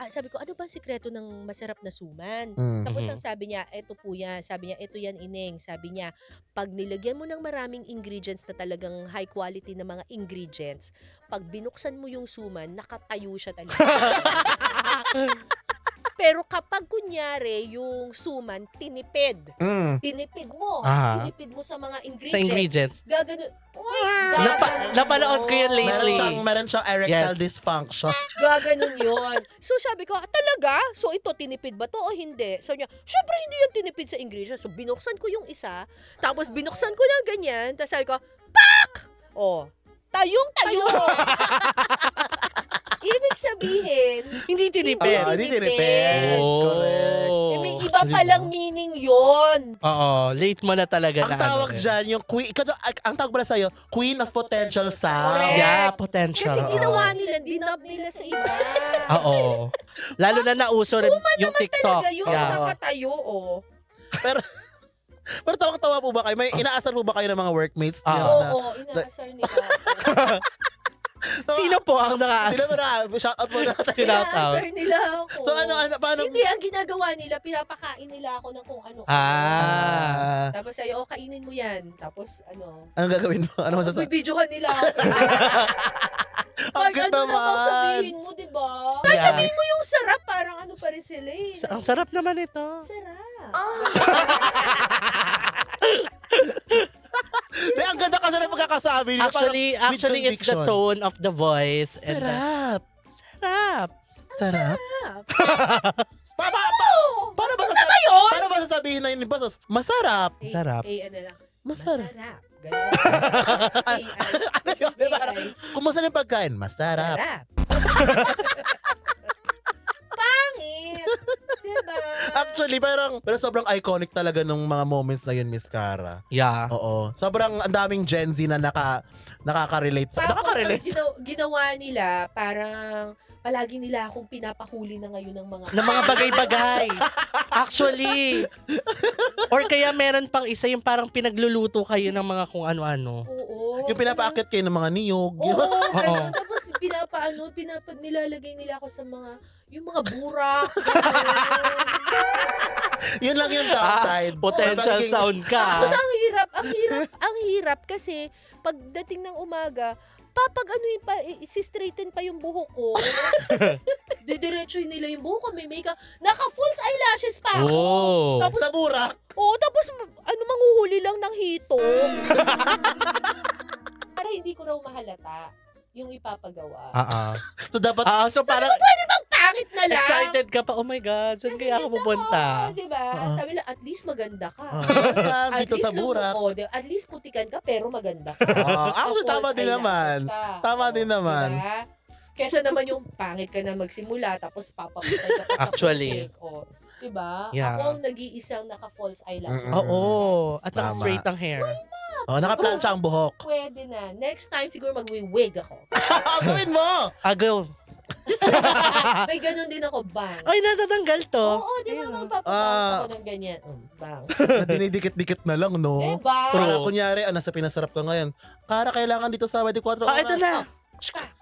sabi ko, ano ba ang sikreto ng masarap na suman? Tapos ang sabi niya, eto po yan. Sabi niya, eto yan ineng. Sabi niya, pag nilagyan mo ng maraming ingredients na talagang high quality na mga ingredients, pag binuksan mo yung suman, nakatayo siya talaga. Pero kapag kunyari yung suman, tinipid mo. Tinipid mo sa mga ingredients. Sa ingredients. Gagano. Napanood ko yun lately. Meron siyang erectile dysfunction. Gaganon yun. So sabi ko, talaga? So ito, tinipid ba to o hindi? So niya, syempre hindi yan tinipid sa ingredients. So binuksan ko yung isa, tapos binuksan ko ng ganyan, tapos sabi ko, pak! Tayong-tayo! Ibig sabihin, Hindi tinipid. Hindi tinipid. Correct. may iba palang meaning yon. Oo, late mo na talaga Ang na tawag ano. dyan, yung queen, ang tawag pala sa'yo, queen of potential sound. Correct. Yeah, potential. Kasi ginawa nila, dinab nila sa iba. Oo. Lalo na nauso rin yung TikTok. Talaga yun, nakatayo, Pero tawang-tawa po ba kayo? May inaasar po ba kayo ng mga workmates niyo? Oo, inaasar nila. Sino po ang Hindi naka-ask? naman shout out mo natin. Shout out. Ina-answer nila ako. So paano? Hindi, ang ginagawa nila, pinapakain nila ako ng kung ano. Tapos sa'yo, kainin mo yan. Tapos Anong gagawin mo? Ano masasabi? Bibidyohan nila ako. Ang Pag cute ano naman naman. sabihin mo, di ba? Kahit sabihin mo yung sarap, parang ano pa rin sila eh. Ang sarap naman ito. Sarap. Di, ang ganda kasi ng pagkakasabi niyo. Actually, it's the conviction. tone of the voice. And Sarap. sarap. Sarap. Sarap. Paano ba sasabihin na yun ni Boss? Masarap. Sarap. ano lang. Masarap. Masarap. Ganun. Ano yun? Di ba? Kung masarap yung pagkain, masarap. Sarap. Pangit. Diba? Actually, pero sobrang iconic talaga nung mga moments na yun, Miss Cara. Yeah. Oo. Sobrang ang daming Gen Z na nakaka-relate sa... Tapos Nakaka-relate? ang ginawa nila, parang palagi nila akong pinapahuli na ngayon ng mga Ng mga bagay-bagay. Actually. Or kaya meron pang isa yung parang pinagluluto kayo ng mga kung ano-ano. Oo. Yung pinapaakit kayo ng mga niyog. Oo, Oo. ganun. Tapos nilalagay nila ako sa yung mga burak. Yun lang yung downside. Potential Parang sound ka. Tapos ang hirap kasi pagdating ng umaga, isi-straighten pa yung buhok ko. Didiretso nila yung buhok ko, may makeup. Naka-false eyelashes pa ako. Oh. Tapos, Sa burak. tapos manghuhuli lang ng hito. Para hindi ko raw mahalata yung ipapagawa. So dapat... So parang Pangit na lang. excited ka pa. Oh my God, saan kaya ako pupunta? Diba? Oo. Sabi lang, at least maganda ka. At dito sa burak. At least putikan ka, pero maganda ka. Actually, tama False din naman. eyelashes ka. Tama din naman. Diba? Kesa naman yung pangit ka na magsimula, tapos papaputan ka pa sa Actually. putik. Diba? Yeah. Ako ang nag-iisang naka-false eyelashes. Oo. At Tama. naka-straight ang hair. Nakaplansya ang buhok. Pwede na. Next time, siguro mag-wig ako. Gawin mo! Agaw. May ganun din ako, bang. Ay, natatanggal to. Oo, di ba? Ayun, oh. Magpapabangs ako ng ganyan. Bang. Na dinidikit-dikit na lang, no? Diba? Para True. kunyari, nasa pinasarap ka ngayon. Kara, kailangan dito sa 24 oras. Ito na.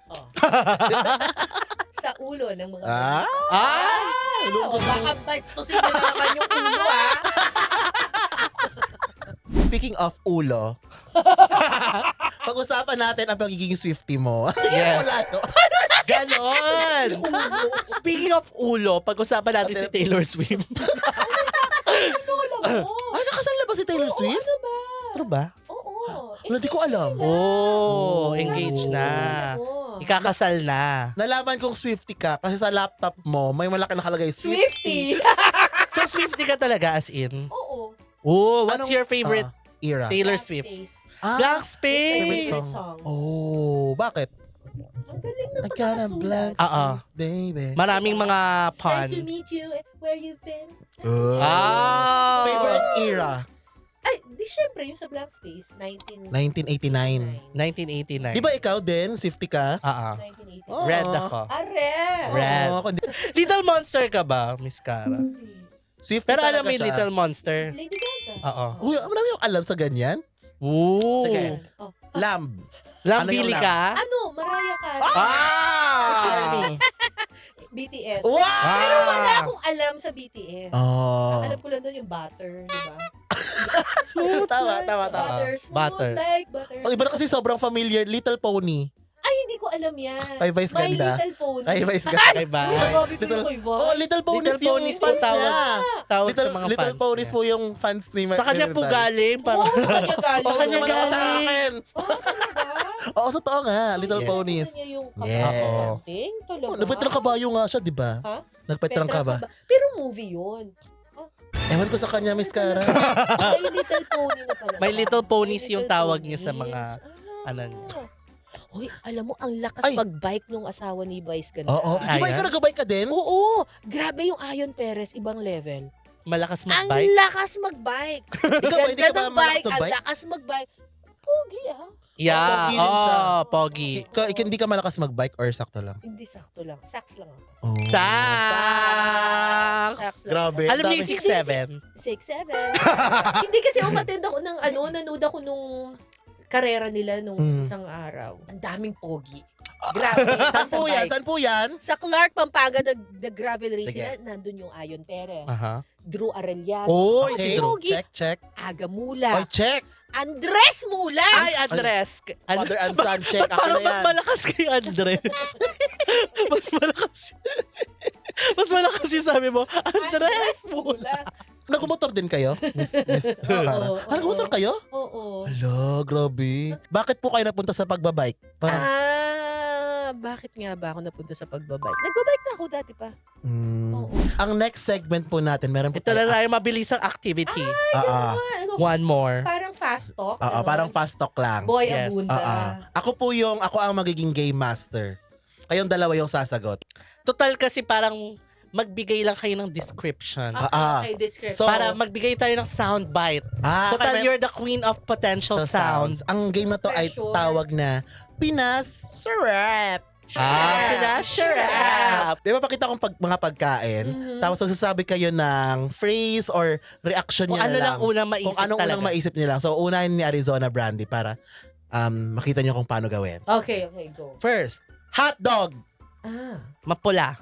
Oh. Sa ulo ng mga Ah! baka bastusin na naman yung ulo, Speaking of ulo, pag-usapan natin ang pagiging Swiftie mo. Sige, Yes. wala to. Ganon. Speaking of ulo, pag-usapan natin si Taylor Swift. Ulo mo. Ay, nakasal na ba si Taylor Oo, Swift? ano ba? True ba? Oo. Wala, di ko alam. Oh, engaged na. Ikakasal na. Nalaman kong Swiftie ka kasi sa laptop mo, may malaki nakalagay Swiftie. So, Swiftie ka talaga as in? Oo. Oh, what's Anong- your favorite Era. Taylor Black Swift? Space. Blank Favorite Space. song. Oh, bakit? Ang galing na I got a blank Ah, space, baby. Maraming mga Nice to pun. meet you. Where you been? Ah. Favorite era? Ay, di syempre, yung sa Blank Space, 1989. 1989. Di ba ikaw din, Swiftie ka? 1989. Oh. Red ako. Red. Red. Oo, kundi- Little Monster ka ba, Miss Cara? Swiftie Pero alam talaga mo yung siya. Little Monster? Lady Gaga. Oo. Uy, marami yung alam sa ganyan. Ooh. Sige. Oh. Lamb. Lambili Ano yung ka? Ano? Mariah Carey. Ah! BTS. Wow! Pero wala akong alam sa BTS. Oh. Ang alam ko lang doon yung butter, di ba? Tama. Butter, smooth Butter. like butter. Ang iba na kasi sobrang familiar, Little Pony. Ay, hindi ko alam yan. Ay, Vice My ganda. Little Pony. Ay, Vice Kay Uy, ba? grabe ko Little- yung kay Vice. Oh, Little Ponies Little yung Ponies po fans tawag. niya. Tawag sa Little, mga Little fans Ponies niya. po yung fans ni Sa kanya po galing. Oo, Parang, sa kanya galing. Sa kanya Wala ka sa galing. akin. Oh, talaga? Oo, totoo nga. Little Yes. Ponies. Sa kanya yung Yes. kapatid. Talaga. Oh, nagpetrang kabayo nga siya, di ba? Ha? Nagpetrang ka ba? Pero movie yun. Ewan ko sa kanya, Miss Cara. My Little Pony na pala. My Little Ponies My yung Little tawag niya sa Ponies. mga ano niya. Hoy, alam mo, ang lakas Ay. mag-bike nung asawa ni Vice ganda. Oo. Di ba Ayan. ikaw nag-bike ka din? Oo, grabe yung Ayon Perez, ibang level. Malakas Ang mag-bike. lakas mag-bike. Ikaw ba, hindi ka ba ng malakas bike, ang mag-bike? lakas mag-bike. Pogi Yeah. Pogi din siya. Oh, pogi. Ikaw, hindi ka malakas mag-bike or sakto lang? Hindi sakto lang. Sax lang ako. Oh. Sax! Sax lang. Grabe. Alam niyo Dami. yung 6'7"? 6'7". Hindi kasi umatend ako ng nanood ako nung karera nila nung isang araw. Ang daming pogi. Grabe. Saan po yan? Sabay. Saan po yan? Sa Clark, Pampanga, nag-gravel race Sige. sila. Nandun yung Ayon Perez. Aha. Drew Arellano. Oh, Okay. si Drew. Pogi. Check. Aga Oy, Mula. check. Andres Mula. Ay, Andres. Father and son, check. Ako Parang na mas yan. malakas kay Andres. mas malakas. Mas malakas yung sabi mo, Andres Mula. Nagmumotor din kayo? Miss Cara? Oo, Nagmumotor kayo? Oo. Hala, grabe. Bakit po kayo napunta sa pagbabike? Parang, Bakit nga ba ako napunta sa pagbabike? Nagbabike na ako dati pa. Oo. Ang next segment po natin, meron po Ito na tayo mabilisang activity. Ano, One more. parang fast talk. Oo, ganon. parang fast talk lang. Boy Yes. Abunda. Ako ang magiging game master. Kayong dalawa yung sasagot. Total kasi parang magbigay lang kayo ng description. Okay, description. So, Para magbigay tayo ng soundbite. Total, kaya may- you're the queen of potential so sounds. Ang game na to ay Pressure. tawag na Pinas Sarap. Pinasharap. Di ba pakita kong mga pagkain? Mhm. Tapos magsasabi kayo ng phrase or reaction Kung niya ano na lang lang. unang maisip Kung anong talaga. unang maisip nila. So, unahin ni Arizona Brandy para makita niyo kung paano gawin. Okay, go. First, hot dog. Mapula.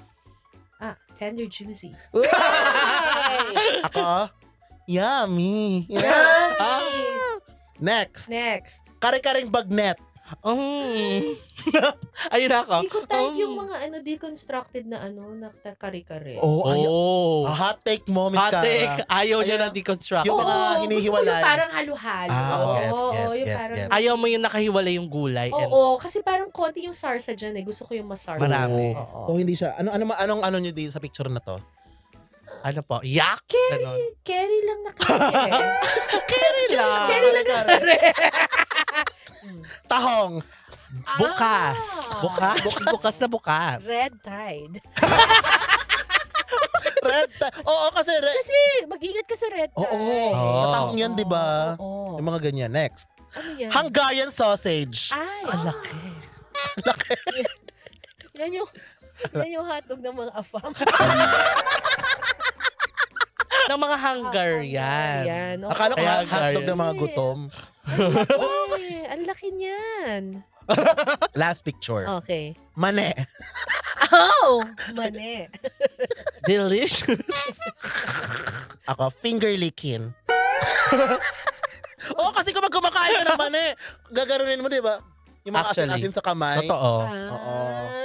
Tender juicy. Ako, yummy. Next, Next. kare-karing bagnet. Ayun ako. Hindi ko type yung mga deconstructed na na kare-kare. Oh, Oh. hot take mo, Miss Hot Cara. take. Ayaw nyo Ayun. na deconstruct. Yung mga Gusto ko hinihiwalay. yung parang halo-halo. Gets. parang... Ayaw mo yung nakahiwalay yung gulay. and Oo, kasi parang konti yung sarsa dyan eh. Gusto ko yung masarsa. Marami. Oo. So, hindi siya. Anong nyo dito sa picture na to? Ano po? Yak! Ganon. Carry lang na kare. Carry lang. Carry lang na kare. Tahong. Bukas. Bukas. Bukas na bukas. Red Tide. Oo, kasi Kasi mag-ingat ka sa Red Tide. Oo. Oo. Tahong yan, di ba? Oo. Yung mga ganyan. Next. Ano yan? Hungarian sausage. Ay. Ang laki. Yan yung hotdog ng mga afam. Ng mga Hungarian. Yan. Akala ko Kaya hotdog Hungarian. ng mga gutom. Ay, ang laki niyan. Last picture. Okay. Mane. Oh! Mane. Delicious. Ako, finger licking. Oo, kasi kung kumakain ka ng mane, gagarunin mo, di ba? Yung mga Actually, asin-asin sa kamay. Totoo.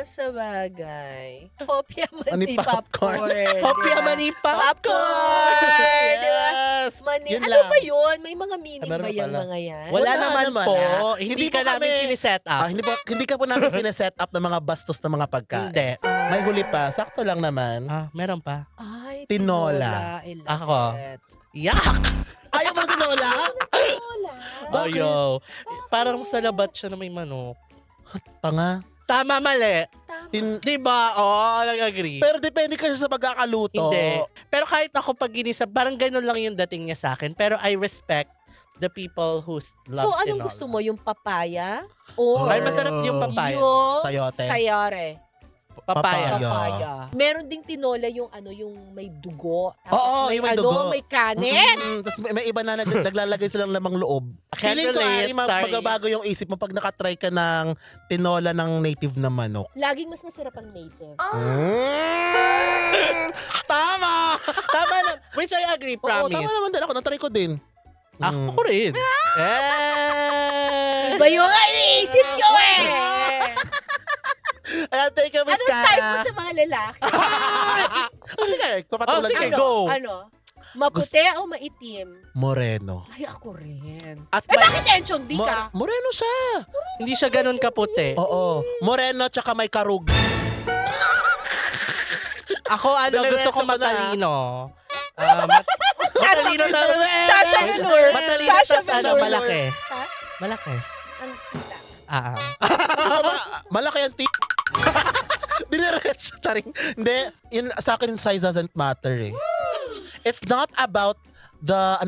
Sa bagay. Popya mani Mani popcorn. popcorn. Hopya diba? mani Popcorn! Di ba? Yes! Mani. Yun Ano lang. ba yun? May mga meaning Meron ba yan, pala. mga yan? Wala Wala naman naman, po. ah. Hindi Hindi ka po namin kami- siniset up. Hindi ka po namin sineset up ng mga bastos na mga pagkain. Hindi. May huli pa. Sakto lang naman. Meron pa. Ay, Tinola. I love Ako. it. Yak! Ayaw mo tinola? Tinola. Bakit? Ayo. Parang sa labat siya na may manok. Tanga. Tama, mali. Tama. Diba? Oo, nag-agree. Pero depende kasi sa pagkakaluto. Hindi. Pero kahit ako pag ginisa, parang ganun lang yung dating niya sa akin. Pero I respect the people who love So, anong tinola. gusto mo? Yung papaya? Or Ay, masarap yung papaya. yung Sayote. sayare? Papaya. Papaya. Meron ding tinola yung yung may dugo. Tapos Oo, yung may dugo. may kanin. Tapos may iba na naglalagay silang lamang loob. Can't Feeling ko, relate, sorry. magbabago yung isip mo pag nakatry ka ng tinola ng native na manok. Laging mas masarap ang native. Tama! Tama na. Which I agree, Oo, promise. tama naman din ako. Natry ko din. Ako rin. Iba yung iniisip ko eh! Ayan, take a miss Anong type mo sa mga lalaki? Sige, papatulan sige, ko. go. Ano? Maputi o maitim? Moreno. Ay, ako rin. At Eh, bakit tension? Di ka? Moreno siya. Hindi siya ganun kaputi. Oo. Moreno tsaka may karug. Ako, gusto ko Diretso mo na. matalino. Matalino na. Sasha Velour. Matalino Sasha tas ano, Velour. malaki. Ha? Malaki. Ang tita. Ako, malaki ang Diniretso, charing. Hindi, sa akin, size doesn't matter eh. It's not about the,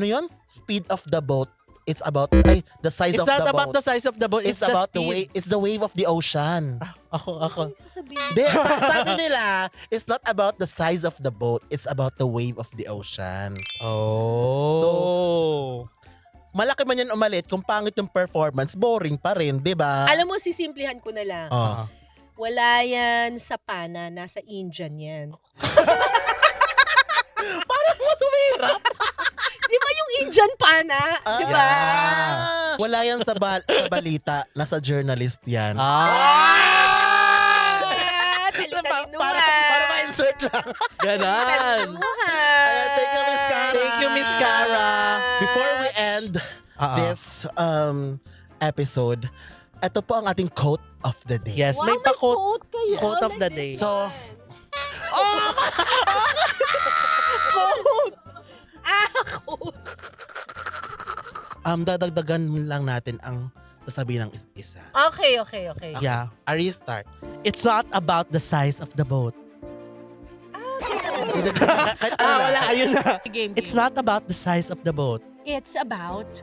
speed of the boat. It's about, the size It's of not the about boat. the size of the boat. It's the about the speed. wave. It's the wave of the ocean. Ako. Ano sasabihin? Hindi, sabi nila, it's not about the size of the boat. It's about the wave of the ocean. Oh. malaki man yan o maliit, kung pangit yung performance, boring pa rin, di ba? Alam mo, sisimplihan ko na lang. Oh. Wala yan sa pana, nasa Indian yan. Parang mo sumira. Di ba yung Indian pana? Di ba? Yeah. Wala yan sa balita, nasa journalist yan. Talitaluhan. Para ma-insert lang. Ganon. Ayan, thank you, Miss Cara. Thank you, Miss Cara. Before we end this episode, ito po ang ating quote of the day. Yes, may pa-quote. kayo. Quote of the Like day. this So, one. Quote. dadagdagan lang natin ang sasabihin ng isa. Okay. Yeah. Ari, start. It's not about the size of the boat. Kahit ano Wala, lang. ayun na. Game. It's not about the size of the boat. It's about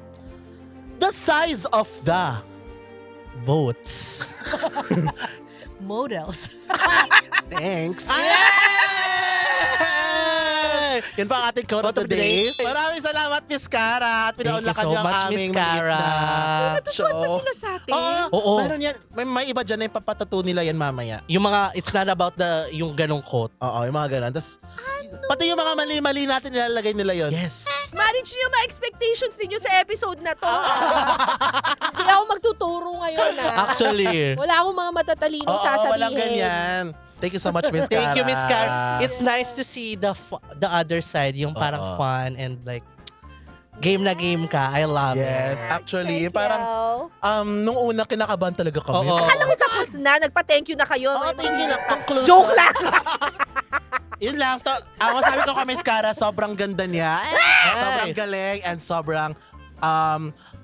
The size of the Boats. models. Thanks. Yan pa ang ating quote of the day. Maraming salamat, Miss Cara. At Thank you pinaunlakan so niyo ang much, Miss aming Cara. maliit na show. Ba sila sa atin? Oo. Oo. Meron yan. May iba dyan na yung papatato nila yan mamaya. Yung mga, it's not about yung ganong quote. Oo, yung mga ganun. Tapos, pati yung mga mali-mali natin nilalagay nila yon. Yes. Manage niyo yung mga expectations ninyo sa episode na to. Hindi ako magtuturo ngayon. Actually. Wala akong mga matatalinong Oo, sasabihin. walang ganyan. Thank you so much, Miss Cara. Thank you, Miss Cara. It's nice to see the other side, yung parang Oo. fun and like, game na game ka. I love Yes, it. actually, Thank parang you. nung una kinakabahan talaga kami. Oo. Akala ko tapos na. Nagpa-thank you na kayo. Oo, thank you lang. Conclusion. Joke lang. Yun lang. Ang masabi ko kay Miss Cara, sobrang ganda niya. Sobrang galing and sobrang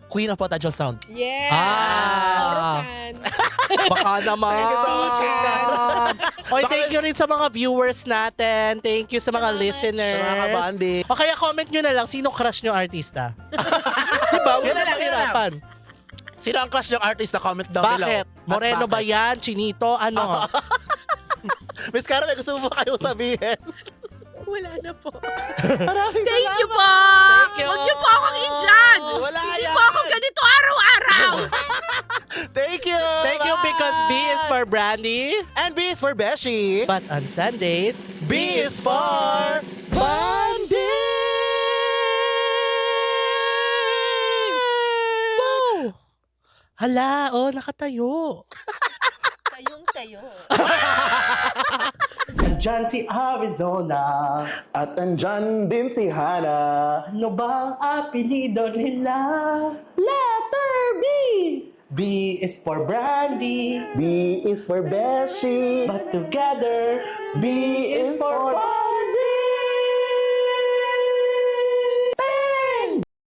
queen of potential sound. Yeah. Ah. Baka naman. Thank you so much, Miss Cara. Oy, thank you rin sa mga viewers natin. Thank you sa mga Salamat. listeners. Sa mga kabandi. O kaya comment nyo na lang, sino crush nyo artista? Diba? Yun na lang, yun na lang. Mahirapan. Sino ang crush ng artist na comment down below? Bakit? At Moreno ba bakit? yan? Chinito? Ano? Miss Cara, may gusto mo ba kayo sabihin? Wala na po. Maraming Thank you po. Thank you. Huwag niyo po akong i-judge. Wala Hindi yan. po ako ganito araw-araw. Thank you. Thank you because B is for Brandy. And B is for Beshi. But on Sundays, B is for Wow! Hala, nakatayo. Tayong tayo. Andyan si Arizona. At andyan din si Hana. Ano ba ang apelido nila? Letter B! B is for Brandy. B is for Beshi. But together, B is for